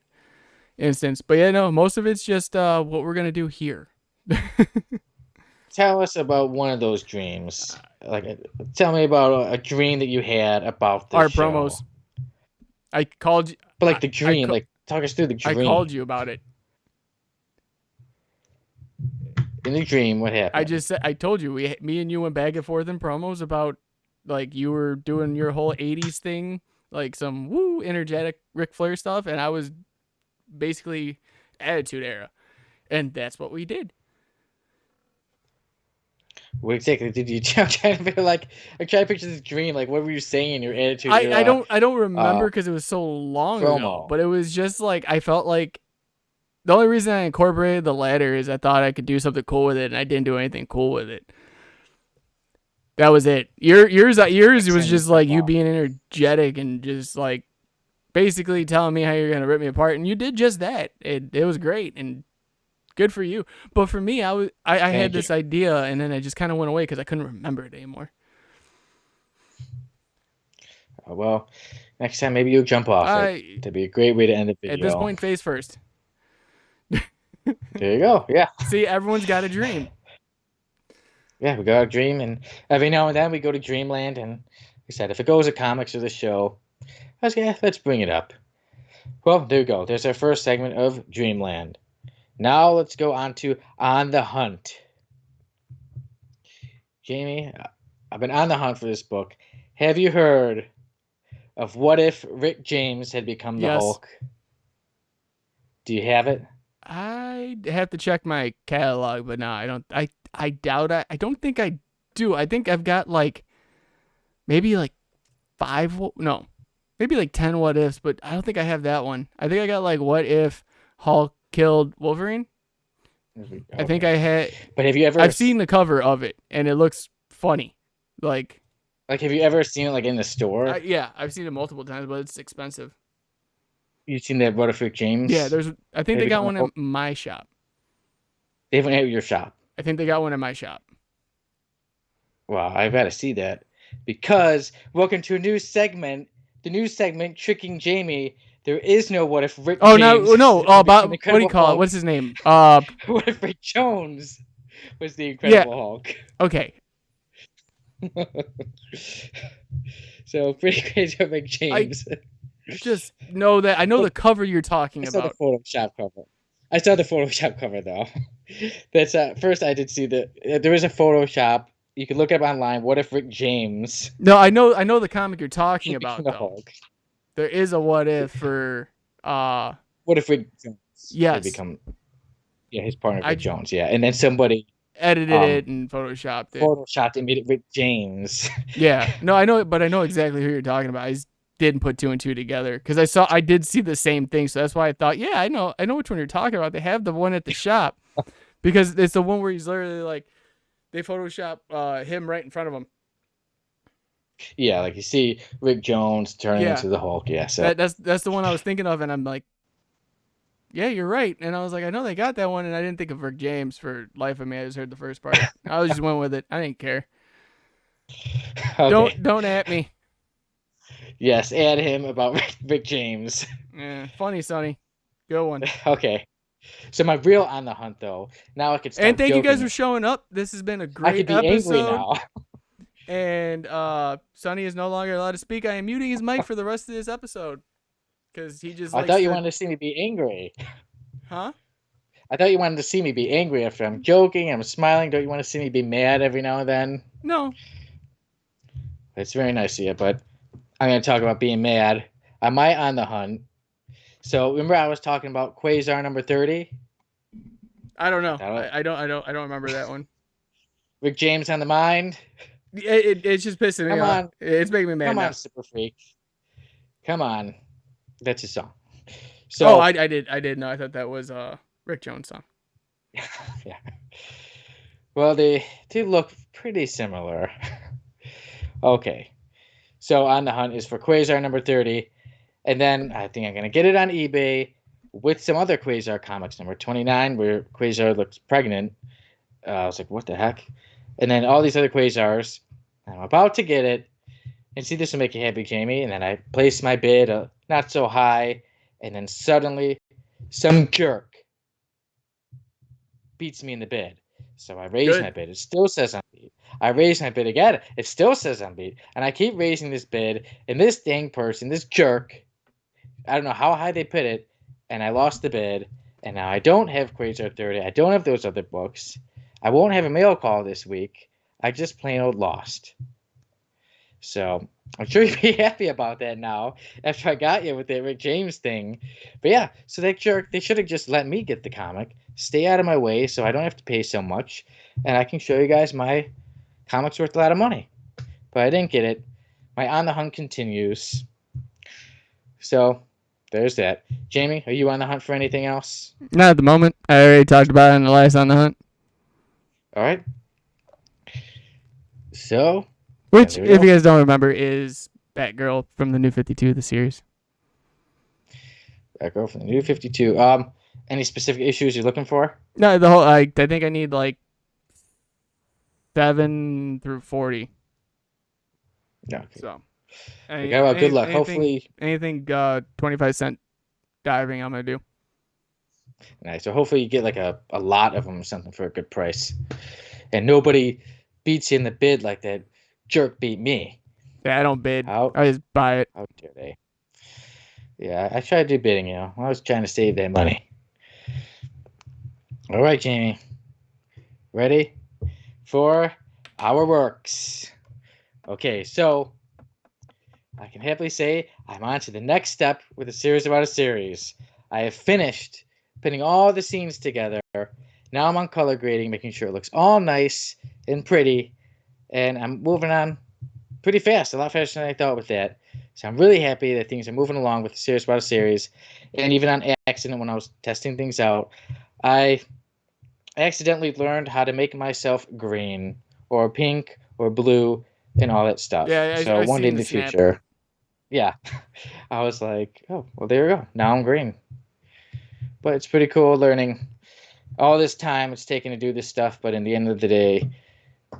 instance. But yeah, no, most of it's just what we're going to do here. Tell us about one of those dreams. Tell me about a dream that you had about this our show. promos. I called you. But the dream, talk us through the dream. I called you about it. In the dream, what happened? I told you, me and you went back and forth in promos about, you were doing your whole 80s thing, some woo, energetic Ric Flair stuff, and I was basically Attitude Era. And that's what we did. What exactly did you? I'm trying to feel I'm trying to picture this dream. What were you saying in your Attitude Era? I don't remember because it was so long ago. But it was just I felt like the only reason I incorporated the ladder is I thought I could do something cool with it, and I didn't do anything cool with it. That was it. Yours was just you being energetic and just basically telling me how you're gonna rip me apart, and you did just that. It was great and good for you. But for me, I had this idea, and then I just kind of went away because I couldn't remember it anymore. Well, next time maybe you'll jump off it. That'd be a great way to end the video. At this point, face first. There you go. Yeah. See, everyone's got a dream. Yeah, we got a dream, and every now and then we go to Dreamland, and like I said, if it goes to comics or the show, let's bring it up. Well, there we go. There's our first segment of Dreamland. Now let's go on to On the Hunt. Jamie, I've been on the hunt for this book. Have you heard of What If Rick James had become the Hulk? Do you have it? I have to check my catalog, but no, I don't. I doubt it. I don't think I do. I think I've got maybe 5. No, maybe 10 what ifs, but I don't think I have that one. I think I got What If Hulk killed Wolverine. Okay. I think I had. But have you ever? I've seen the cover of it, and it looks funny. Have you ever seen it in the store? Yeah, I've seen it multiple times, but it's expensive. You've seen that What If Rick James? Yeah, I think they got one at my shop. They haven't at your shop? I think they got one at my shop. Well, I've got to see that because welcome to a new segment. The new segment, Tricking Jamie. There is no What If Rick James. No. About what do you call Hulk. It? What's his name? What if Rick Jones was the Incredible Hulk? Okay. So pretty crazy about Rick James. I just know that I know the cover you're talking about. I saw the Photoshop cover. I saw the Photoshop cover though. That's first I did see there is a Photoshop. You can look it up online. What If Rick James? No, I know the comic you're talking about though. Hulk. There is a what if for What if Rick Jones? Yes. Become his partner Rick Jones. Yeah, and then somebody edited it and photoshopped it. Photoshopped and made it Rick James. Yeah, no, I know it, but I know exactly who you're talking about. I didn't put 2 and 2 together because I did see the same thing, so that's why I thought, I know which one you're talking about. They have the one at the shop because it's the one where he's literally they Photoshop him right in front of him. Yeah, you see Rick Jones turning into the Hulk. Yeah, so that's the one I was thinking of, and I'm like, yeah, you're right. And I was like, I know they got that one, and I didn't think of Rick James for life of me. I just heard the first part. I just went with it. I didn't care. Okay. Don't at me. Yes, add him about Rick James. Yeah, funny, Sonny. Good one. Okay. So my real on the hunt though. Now I could start And thank you guys joking. for showing up. This has been a I could great be angry episode. now. And Sonny is no longer allowed to speak. I am muting his mic for the rest of this episode because he just I likes thought you to. wanted to see me be angry. Huh? I thought you wanted to see me be angry after I'm joking, I'm smiling. Don't you want to see me be mad every now and then? No. It's very nice of you, but I'm going to talk about being mad. Am I on the hunt? So remember I was talking about Quasar number 30? I don't know. That'll- I don't remember that one. Rick James on the mind? It's just pissing me Come off. on. It's making me mad Come now. on, Super Freak. Come on. That's his song. Oh, So I did know. I thought that was Rick Jones' song. yeah. Well, they do look pretty similar. Okay. So on the hunt is for Quasar number 30. And then I think I'm going to get it on eBay with some other Quasar comics, number 29, where Quasar looks pregnant. I was like, what the heck? And then all these other Quasars. I'm about to get it. And see, this will make you happy, Jamie. And then I place my bid not so high. And then suddenly, some jerk beats me in the bid. So I raise my bid. It still says I'm beat. I raise my bid again. It still says I'm beat. And I keep raising this bid. And this dang person, this jerk, I don't know how high they put it. And I lost the bid. And now I don't have Quasar 30. I don't have those other books. I won't have a mail call this week. I just plain old lost. So I'm sure you'd be happy about that now after I got you with the Rick James thing. But yeah, so that jerk, they should have just let me get the comic. Stay out of my way so I don't have to pay so much. And I can show you guys my comic's worth a lot of money. But I didn't get it. My on the hunt continues. So there's that. Jamie, are you on the hunt for anything else? Not at the moment. I already talked about it in the last on the hunt. All right. So, which, if you guys don't remember, is Batgirl from the New 52, the series. Batgirl from the New 52. Any specific issues you're looking for? No, the whole. I think I need like 7 through 40. Okay. So. Okay, well, good luck. Hopefully. Anything 25-cent diving, I'm gonna do. Nice. So hopefully you get like a lot of them or something for a good price, and nobody beats you in the bid like that jerk beat me. Yeah, I don't bid. I just buy it. How dare they? Yeah, I tried to do bidding, you know. I was trying to save that money. All right, Jamie. Ready for our works? Okay, so I can happily say I'm on to the next step with a series about a series. I have finished putting all the scenes together. Now I'm on color grading, making sure it looks all nice and pretty. And I'm moving on pretty fast, a lot faster than I thought with that. So I'm really happy that things are moving along with the series about a series. And even on accident, when I was testing things out, I accidentally learned how to make myself green or pink or blue and all that stuff. Yeah, so one day in the snap. future, yeah, I was like, oh, well, there we go. Now I'm green. But it's pretty cool learning all this time it's taken to do this stuff. But in the end of the day,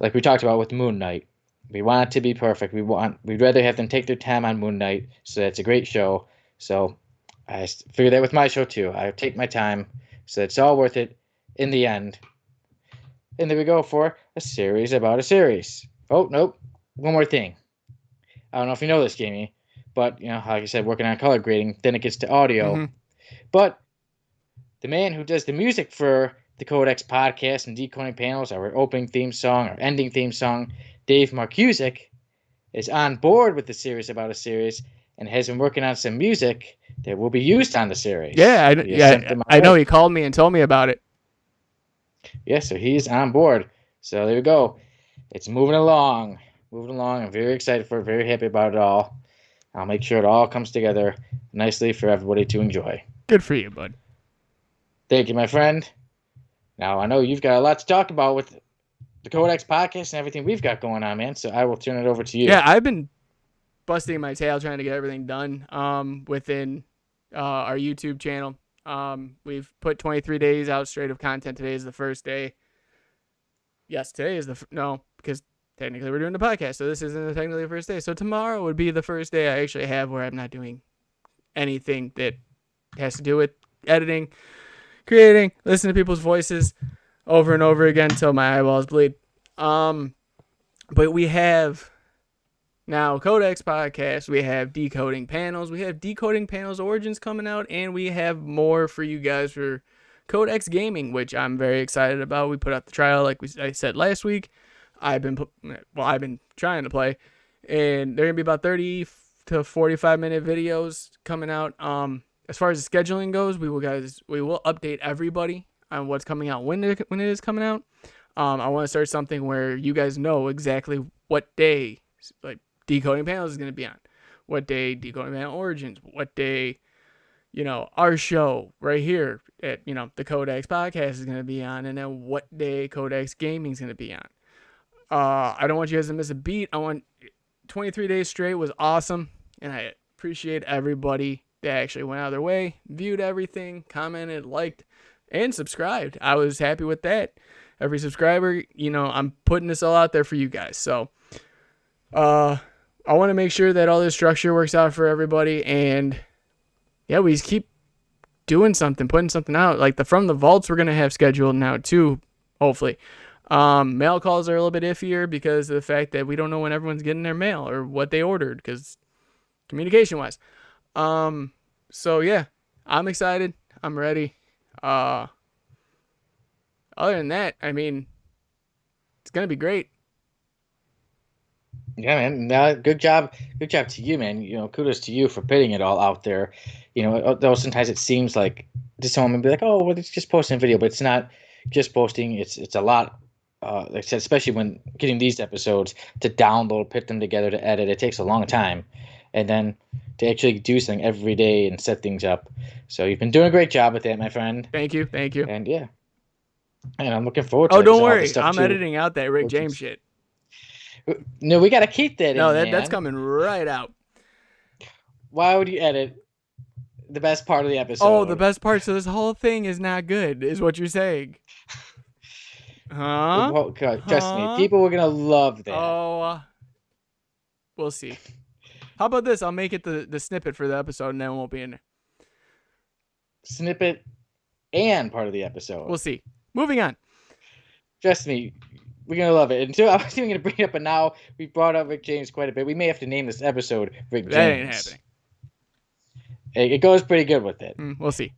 like we talked about with Moon Knight, we want it to be perfect. We'd rather have them take their time on Moon Knight. So that's a great show. So I figured that with my show too. I take my time, so it's all worth it in the end. And there we go for a series about a series. Oh, nope. One more thing. I don't know if you know this, Jamie, but, you know, like I said, working on color grading, then it gets to audio. Mm-hmm. But the man who does the music for the Codex podcast and Decoding Panels, our opening theme song, our ending theme song, Dave Marcusic, is on board with the series about a series and has been working on some music that will be used on the series. Yeah, I know. He called me and told me about it. Yeah, so he's on board. So there we go. It's moving along. I'm very excited for it, very happy about it all. I'll make sure it all comes together nicely for everybody to enjoy. Good for you, bud. Thank you, my friend. Now, I know you've got a lot to talk about with the Codex podcast and everything we've got going on, man, so I will turn it over to you. Yeah, I've been busting my tail trying to get everything done within our YouTube channel. We've put 23 days out straight of content. Today is the first day. Yes, today is no, because technically we're doing the podcast, so this isn't technically the first day. So tomorrow would be the first day I actually have where I'm not doing anything that has to do with editing, creating, listening to people's voices over and over again until my eyeballs bleed. But we have now Codex Podcast, we have Decoding Panels, we have Decoding Panels Origins coming out, and we have more for you guys for Codex Gaming, which I'm very excited about. We put out the trial, like I said last week. I've been trying to play, and they're gonna be about 30 to 45-minute videos coming out. As far as the scheduling goes, we will update everybody on what's coming out when it is coming out. I want to start something where you guys know exactly what day, like, Decoding Panels is going to be on, what day Decoding Panel Origins, what day, our show right here at, the Codex Podcast is going to be on, and then what day Codex Gaming is going to be on. I don't want you guys to miss a beat. 23 days straight was awesome, and I appreciate everybody that actually went out of their way, viewed everything, commented, liked, and subscribed. I was happy with that. Every subscriber, I'm putting this all out there for you guys. So, I want to make sure that all this structure works out for everybody. And yeah, we just keep doing something, putting something out. Like the From the Vaults, we're going to have scheduled now too, hopefully. Mail calls are a little bit iffier because of the fact that we don't know when everyone's getting their mail or what they ordered, because communication wise. So yeah, I'm excited. I'm ready. Other than that, I mean, it's going to be great. Yeah, man. No, good job. Good job to you, man. Kudos to you for putting it all out there. Though sometimes it seems like just someone would be like, oh, well, it's just posting a video, but it's not just posting. It's a lot. Like I said, especially when getting these episodes to download, put them together, to edit, it takes a long time. And then to actually do something every day and set things up. So you've been doing a great job with that, my friend. Thank you. And yeah. And I'm looking forward to it. Oh, don't worry. I'm editing out that Rick James shit. No, we got to keep that in, No, man. that's coming right out. Why would you edit the best part of the episode? Oh, the best part. So this whole thing is not good, is what you're saying. Huh? Well, trust me. People are going to love that. Oh, we'll see. How about this? I'll make it the snippet for the episode, and then it won't be in there. Snippet and part of the episode. We'll see. Moving on. Trust me, we're going to love it. And so I was even going to bring it up, but now we brought up Rick James quite a bit. We may have to name this episode Rick James. That ain't happening. It goes pretty good with it. We'll see.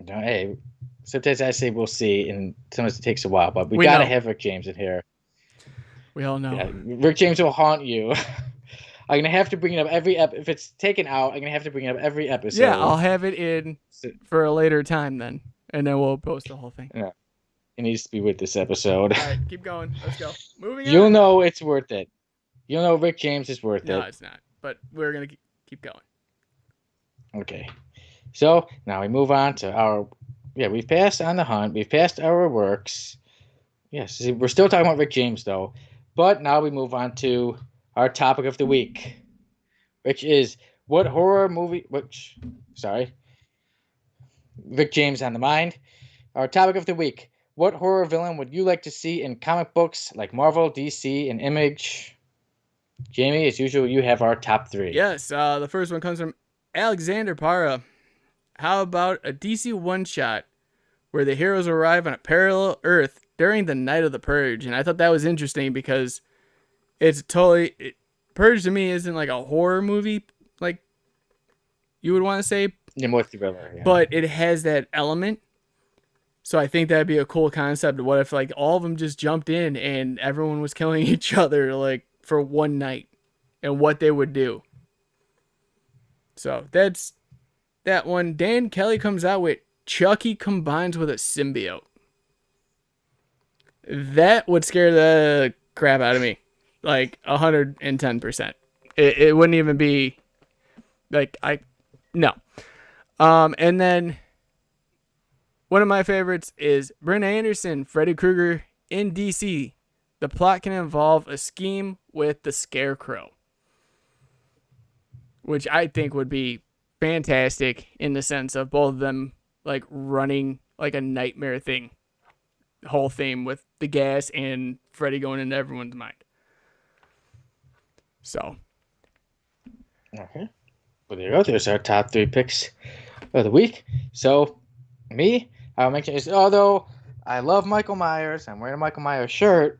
Hey, sometimes I say we'll see, and sometimes it takes a while, but we got to have Rick James in here. We all know. Yeah, Rick James will haunt you. I'm going to have to bring it up if it's taken out, I'm going to have to bring it up every episode. Yeah, I'll have it in for a later time then, and then we'll post the whole thing. Yeah. It needs to be with this episode. All right, keep going. Let's go. Moving on. You'll know it's worth it. You'll know Rick James is worth it. No, it's not. But we're going to keep going. Okay. So now we move on to our... Yeah, we've passed On the Hunt. We've passed our works. Yes, we're still talking about Rick James, though. But now we move on to our topic of the week, which is what horror movie... Rick James on the mind. Our topic of the week. What horror villain would you like to see in comic books like Marvel, DC, and Image? Jamie, as usual, you have our top 3. Yes, the first one comes from Alexander Para. How about a DC one-shot where the heroes arrive on a parallel Earth during the night of the Purge? And I thought that was interesting because it's totally... Purge to me isn't like a horror movie like you would want to say. Yeah, more thriller, yeah. But it has that element. So I think that'd be a cool concept. What if like all of them just jumped in and everyone was killing each other like for one night, and what they would do. So that's that one. Dan Kelly comes out with Chucky combines with a symbiote. That would scare the crap out of me. Like 110%. It wouldn't even be like no. And then one of my favorites is Brent Anderson, Freddy Krueger in DC. The plot can involve a scheme with the Scarecrow, which I think would be fantastic in the sense of both of them like running like a nightmare thing. Whole theme with the gas and Freddy going into everyone's mind. So. Okay. Well, there you go. There's our top 3 picks of the week. So, me, I'll mention is although I love Michael Myers, I'm wearing a Michael Myers shirt.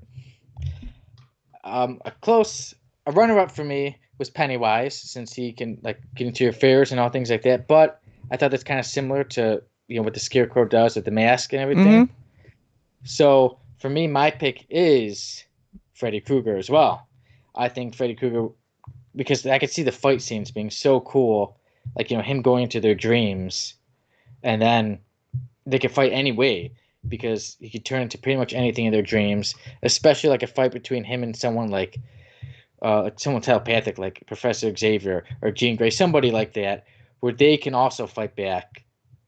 A runner-up for me was Pennywise, since he can like get into your affairs and all things like that. But I thought that's kind of similar to what the Scarecrow does with the mask and everything. Mm-hmm. So for me, my pick is Freddy Krueger as well. I think Freddy Krueger, because I could see the fight scenes being so cool, like him going into their dreams, and then they could fight any way because he could turn into pretty much anything in their dreams, especially like a fight between him and someone like someone telepathic like Professor Xavier or Jean Grey, somebody like that, where they can also fight back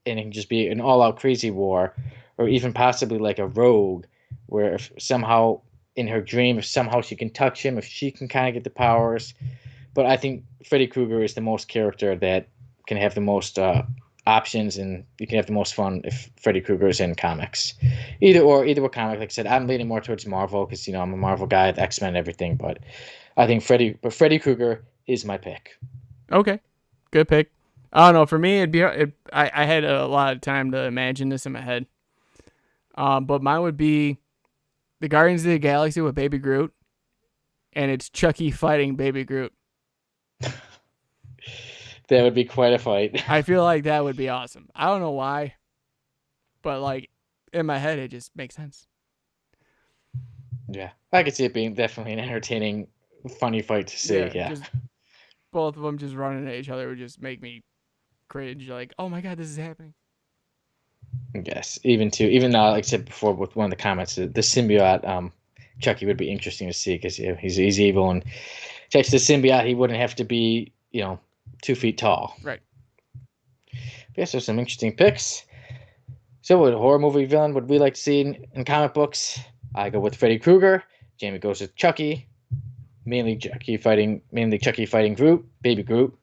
and it can just be an all-out crazy war, or even possibly like a rogue, where if somehow in her dream, if somehow she can touch him, if she can kind of get the powers. But I think Freddy Krueger is the most character that can have the most options, and you can have the most fun if Freddy Krueger is in comics. Either what comic. Like I said, I'm leaning more towards Marvel because I'm a Marvel guy, the X-Men and everything. But I think Freddy Krueger is my pick. Okay, good pick. I don't know. For me, I had a lot of time to imagine this in my head. But mine would be the Guardians of the Galaxy with Baby Groot, and it's Chucky fighting Baby Groot. That would be quite a fight. I feel like that would be awesome. I don't know why, but like in my head, it just makes sense. Yeah, I could see it being definitely an entertaining, funny fight to see. Yeah. Just both of them just running at each other would just make me cringe. Like, oh my god, this is happening. Yes, even though, like I said before, with one of the comments, the symbiote Chucky would be interesting to see because he's evil, and takes the symbiote, he wouldn't have to be 2 feet tall. Right. Yeah, so some interesting picks. So what horror movie villain would we like to see in comic books? I go with Freddy Krueger. Jamie goes with Chucky. Mainly Chucky fighting Groot, Baby Groot.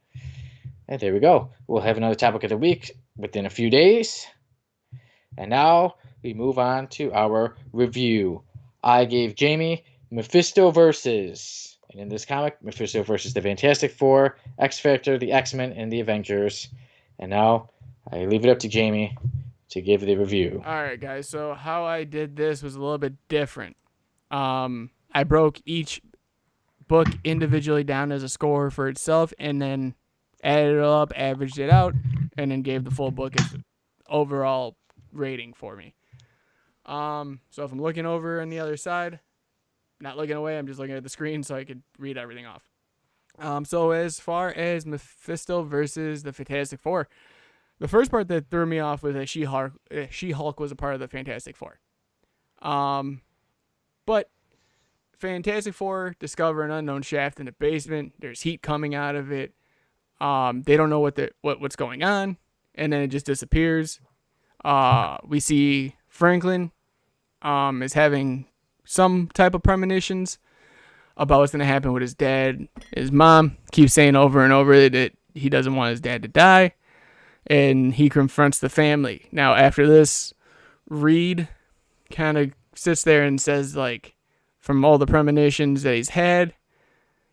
And there we go. We'll have another topic of the week within a few days. And now we move on to our review. I gave Jamie Mephisto versus, and in this comic, Mephisto versus the Fantastic Four, X-Factor, the X-Men, and the Avengers. And now I leave it up to Jamie to give the review. All right, guys. So how I did this was a little bit different. I broke each book individually down as a score for itself, and then added it up, averaged it out, and then gave the full book its overall rating for me. So if I'm looking over on the other side, not looking away, I'm just looking at the screen so I could read everything off. So as far as Mephisto versus the Fantastic Four, the first part that threw me off was that She-Hulk was a part of the Fantastic Four. But Fantastic Four discover an unknown shaft in the basement. There's heat coming out of it. They don't know what's going on, and then it just disappears. We see Franklin is having some type of premonitions about what's going to happen with his dad. His mom keeps saying over and over that he doesn't want his dad to die, and he confronts the family. Now, after this, Reed kind of sits there and says, like, from all the premonitions that he's had,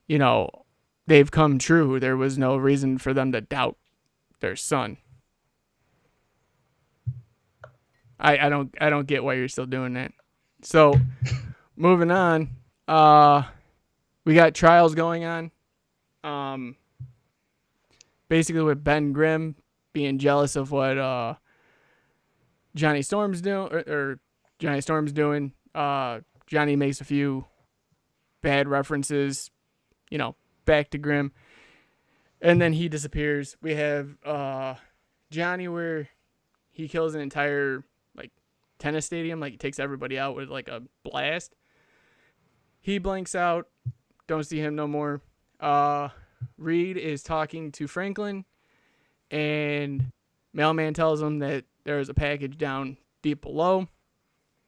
they've come true. There was no reason for them to doubt their son. I don't get why you're still doing that. So, moving on, we got trials going on. Basically with Ben Grimm being jealous of what Johnny Storm's doing, or Johnny Storm's doing. Johnny makes a few bad references, back to Grimm, and then he disappears. We have Johnny where he kills an entire tennis stadium, he takes everybody out with a blast. He blanks out, don't see him no more. Reed is talking to Franklin, and Mailman tells him that there's a package down deep below,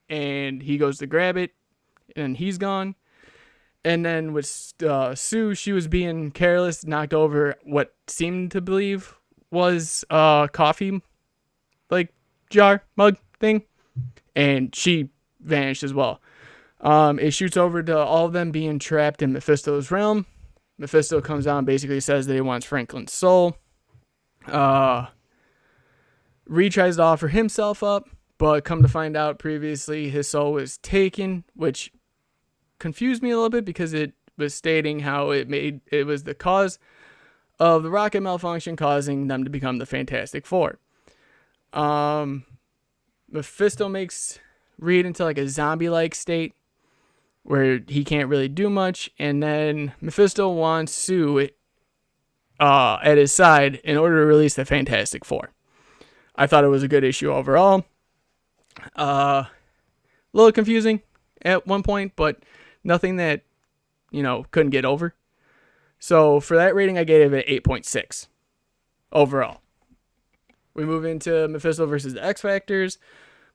and he goes to grab it, and he's gone. And then with Sue, she was being careless, knocked over what seemed to believe was a coffee jar mug thing, and she vanished as well. It shoots over to all of them being trapped in Mephisto's realm. Mephisto comes out and basically says that he wants Franklin's soul. Reed tries to offer himself up, but come to find out previously his soul was taken, which confused me a little bit because it was stating how it was the cause of the rocket malfunction causing them to become the Fantastic Four. Mephisto makes Reed into like a zombie-like state where he can't really do much, and then Mephisto wants Sue at his side in order to release the Fantastic Four. I thought it was a good issue overall. A little confusing at one point, but nothing that, couldn't get over. So for that rating, I gave it 8.6 overall. We move into Mephisto versus the X Factors.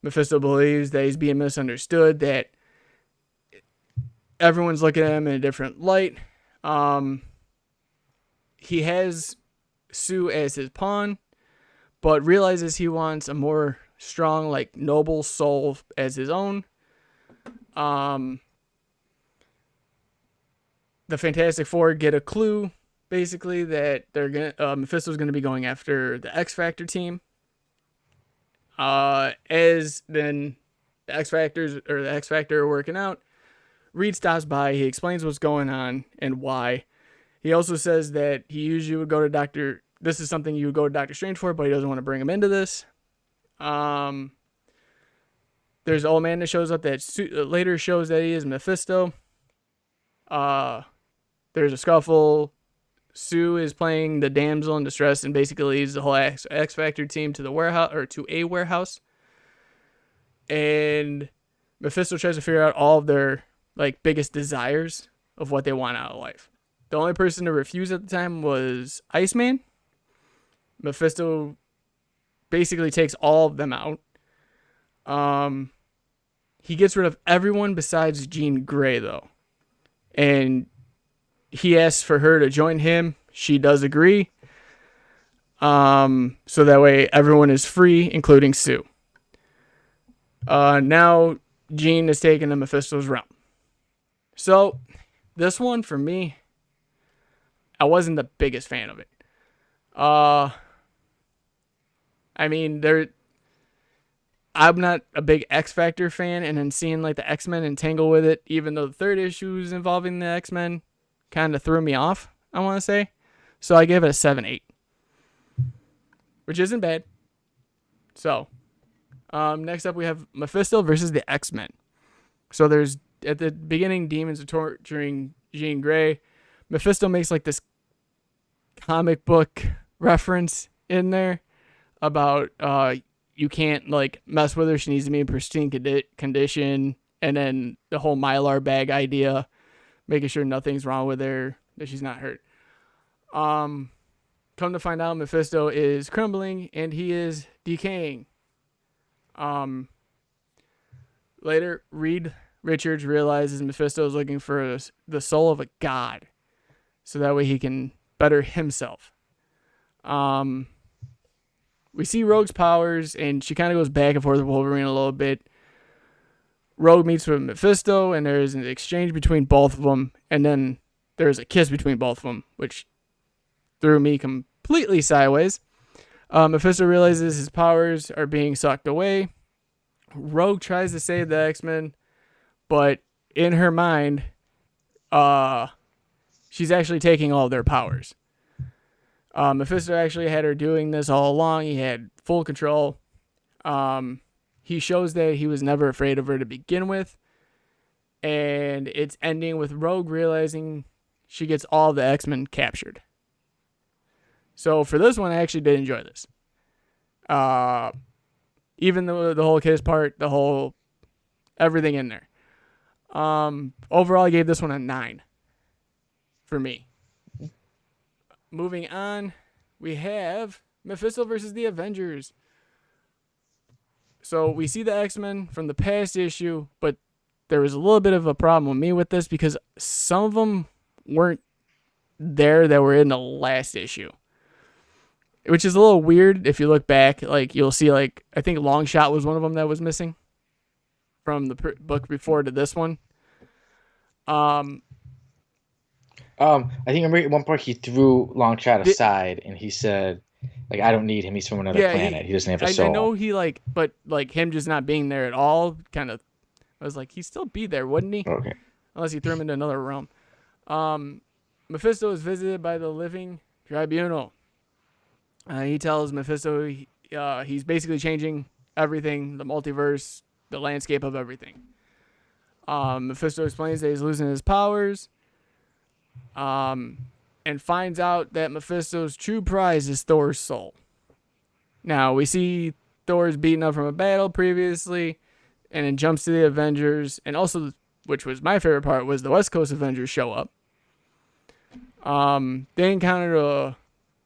Mephisto believes that he's being misunderstood, that everyone's looking at him in a different light. He has Sue as his pawn, but realizes he wants a more strong, like, noble soul as his own. The Fantastic Four get a clue, basically, that Mephisto's gonna be going after the X Factor team. As then the X Factor are working out, Reed stops by. He explains what's going on and why. He also says that he usually would go to this is something you would go to Doctor Strange for, but he doesn't want to bring him into this. There's an old man that shows up that later shows that he is Mephisto. There's a scuffle. Sue is playing the damsel in distress and basically leads the whole X Factor team to the warehouse, or to a warehouse. And Mephisto tries to figure out all of their biggest desires of what they want out of life. The only person to refuse at the time was Iceman. Mephisto basically takes all of them out. He gets rid of everyone besides Jean Grey, though. And he asks for her to join him. She does agree. So that way everyone is free, including Sue. Now Jean is taken to Mephisto's realm. So this one, for me, I wasn't the biggest fan of it. I'm not a big X Factor fan, and then seeing the X-Men entangle with it, even though the third issue is involving the X-Men, kind of threw me off, I want to say. So I gave it a 7-8, which isn't bad. So, next up we have Mephisto versus the X-Men. So there's, at the beginning, demons are torturing Jean Grey. Mephisto makes this comic book reference in there about you can't mess with her. She needs to be in pristine condition, and then the whole Mylar bag idea, making sure nothing's wrong with her, that she's not hurt. Come to find out, Mephisto is crumbling and he is decaying. Later, Reed Richards realizes Mephisto is looking for the soul of a god, so that way he can better himself. We see Rogue's powers, and she kind of goes back and forth with Wolverine a little bit. Rogue meets with Mephisto, and there's an exchange between both of them, and then there's a kiss between both of them, which threw me completely sideways. Mephisto realizes his powers are being sucked away. Rogue tries to save the X-Men, but in her mind, she's actually taking all their powers. Mephisto actually had her doing this all along. He had full control. He shows that he was never afraid of her to begin with. And it's ending with Rogue realizing she gets all the X-Men captured. So for this one, I actually did enjoy this. Even the whole kiss part, the whole everything in there. Overall, I gave this one a 9 for me. Moving on, we have Mephisto versus the Avengers. So we see the X-Men from the past issue, but there was a little bit of a problem with me with this because some of them weren't there that were in the last issue, which is a little weird. If you look back, you'll see, I think Longshot was one of them that was missing from the book before to this one. I think at one point he threw Longshot aside and he said Like, I don't need him. He's from another Yeah, planet. He doesn't have a I know soul. he like, but like him just not being there at all, kind of. I was like, he'd still be there, wouldn't he? Okay. Unless he threw him into another realm. Mephisto is visited by the living Tribunal. He tells Mephisto he's basically changing everything, the multiverse, the landscape of everything. Mephisto explains that he's losing his powers, and finds out that Mephisto's true prize is Thor's soul. Now, we see Thor's beaten up from a battle previously, and then jumps to the Avengers, and also, which was my favorite part, was the West Coast Avengers show up. They encountered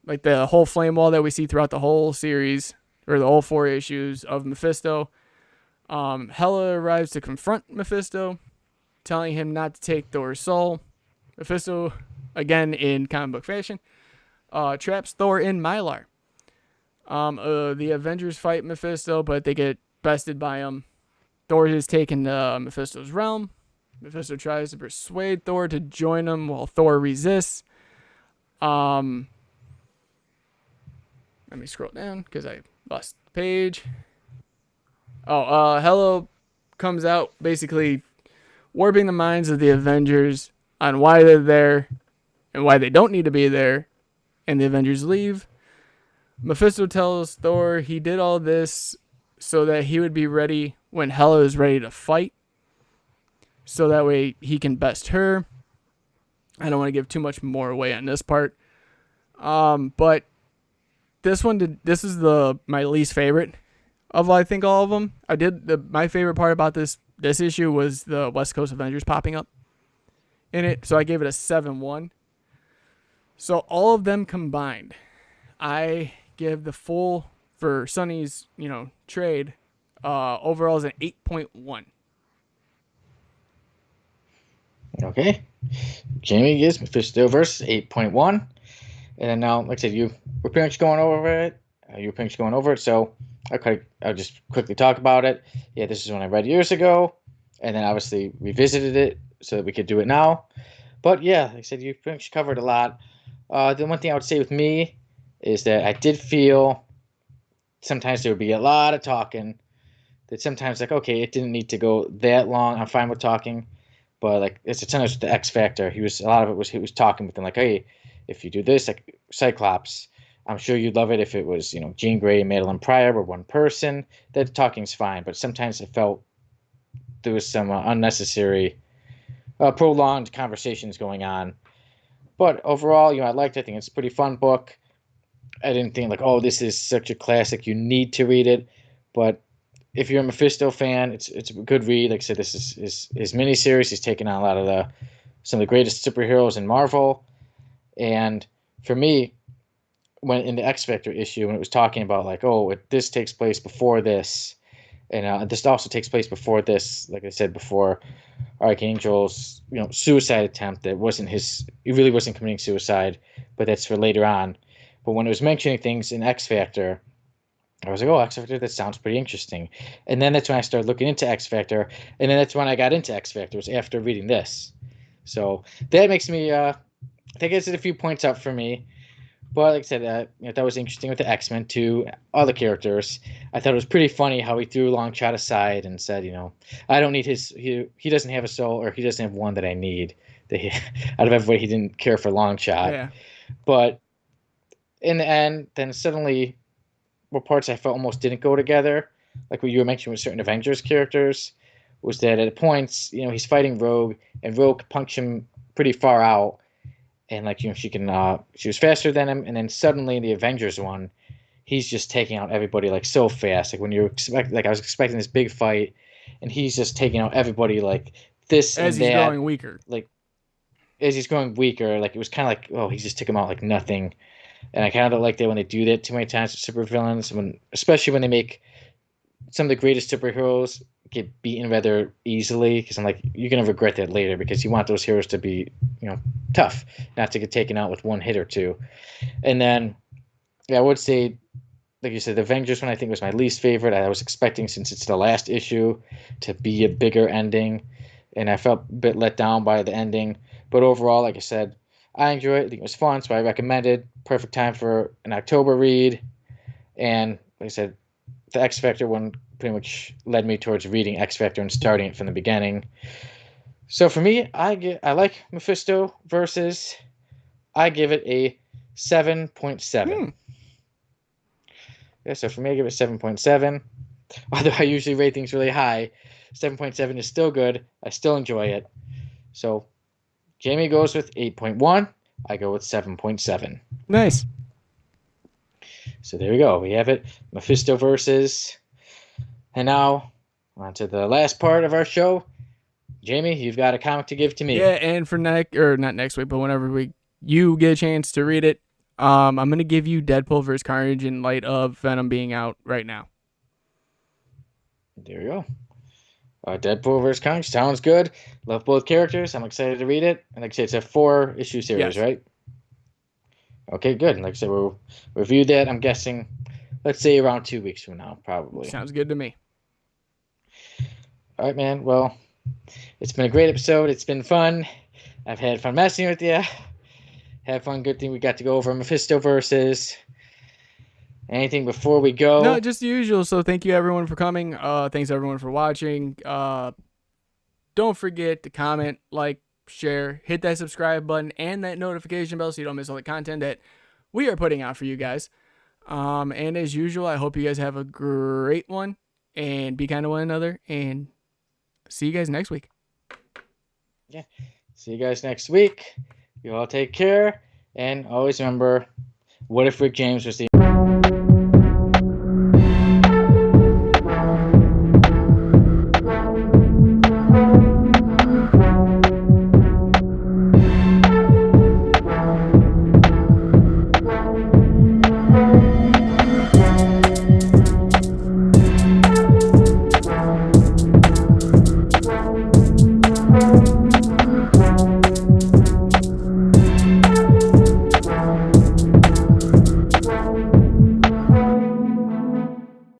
like the whole flame wall that we see throughout the whole series, or the whole 4 issues of Mephisto. Hela arrives to confront Mephisto, telling him not to take Thor's soul. Mephisto, again in comic book fashion, traps Thor in Mylar. The Avengers fight Mephisto, but they get bested by him. Thor is taken to Mephisto's realm. Mephisto tries to persuade Thor to join him while Thor resists. Let me scroll down because I lost the page. Hela comes out basically warping the minds of the Avengers on why they're there and why they don't need to be there, and the Avengers leave. Mephisto tells Thor he did all this so that he would be ready when Hela is ready to fight, so that way he can best her. I don't want to give too much more away on this part, but this is my least favorite of I think all of them. My favorite part about this issue was the West Coast Avengers popping up in it, so I gave it a 7-1. So all of them combined, I give the full for Sonny's trade overall is an 8.1. Okay. Jamie gives Mephisto versus 8.1. And now, like I said, you were pretty much going over it. So I'll just quickly talk about it. Yeah, this is one I read years ago, and then obviously revisited it so that we could do it now. But yeah, like I said, you pretty much covered a lot. The one thing I would say with me is that I did feel sometimes there would be a lot of talking. That sometimes, like, okay, it didn't need to go that long. I'm fine with talking. But like it's a ton of the X Factor. He was talking with them like, hey, if you do this, like Cyclops, I'm sure you'd love it if it was Jean Grey and Madeline Pryor were one person. That talking's fine, but sometimes it felt there was some unnecessary, prolonged conversations going on. But overall, I liked it. I think it's a pretty fun book. I didn't think like, oh, this is such a classic. You need to read it, but if you're a Mephisto fan, it's a good read. Like I said, this is his miniseries. He's taken on a lot of some of the greatest superheroes in Marvel. And for me, when in the X Factor issue, when it was talking about like, oh, this takes place before this, and this also takes place before this. Like I said before, Archangel's suicide attempt that wasn't his. He really wasn't committing suicide, but that's for later on. But when it was mentioning things in X Factor, I was like, oh, X Factor, that sounds pretty interesting. And then that's when I started looking into X Factor. And then that's when I got into X Factor, was after reading this. So that makes me, I think it's a few points up for me. But like I said, that was interesting with the X-Men too. Other characters, I thought it was pretty funny how he threw Longshot aside and said, I don't need he doesn't have a soul, or he doesn't have one that I need. Out of everybody, he didn't care for Longshot. Yeah. But in the end, then suddenly, what parts I felt almost didn't go together, like what you were mentioning with certain Avengers characters, was that at points, he's fighting Rogue, and Rogue punched him pretty far out, and like she was faster than him, and then suddenly in the Avengers one, he's just taking out everybody like so fast. Like when I was expecting this big fight, and he's just taking out everybody like this as and he's that. growing weaker. Like as he's growing weaker, like it was kind of like, oh, he just took him out like nothing. And I kind of don't like that when they do that too many times with supervillains, especially when they make some of the greatest superheroes get beaten rather easily. Because I'm like, you're gonna regret that later, because you want those heroes to be, tough, not to get taken out with one hit or two. And then, yeah, I would say, like you said, the Avengers one I think was my least favorite. I was expecting, since it's the last issue, to be a bigger ending, and I felt a bit let down by the ending. But overall, like I said, I enjoyed it. I think it was fun, so I recommend it. Perfect time for an October read. And like I said, the X Factor one pretty much led me towards reading X Factor and starting it from the beginning. So for me, I like Mephisto versus. I give it a 7.7. Yeah, so for me, I give it 7.7. Although I usually rate things really high, 7.7 is still good. I still enjoy it. So Jamie goes with 8.1. I go with 7.7. Nice. So there we go. We have it. Mephisto versus. And now, on to the last part of our show. Jamie, you've got a comic to give to me. Yeah, and for not next week, but whenever you get a chance to read it, I'm gonna give you Deadpool vs. Carnage in light of Venom being out right now. There you go. Deadpool vs. Carnage sounds good. Love both characters. I'm excited to read it. And like I said, it's a 4-issue series, Yes. right? Okay, good. Like I said, we'll review that, I'm guessing, let's say around 2 weeks from now, probably. Sounds good to me. All right, man. Well, it's been a great episode. It's been fun. I've had fun messing with you. Had fun. Good thing we got to go over Mephisto versus. Anything before we go? No, just the usual. So thank you everyone for coming. Thanks everyone for watching. Don't forget to comment, like, share, hit that subscribe button and that notification bell so you don't miss all the content that we are putting out for you guys. And as usual, I hope you guys have a great one and be kind to one another, and see you guys next week. Yeah. See you guys next week. You all take care. And always remember, what if Rick James was the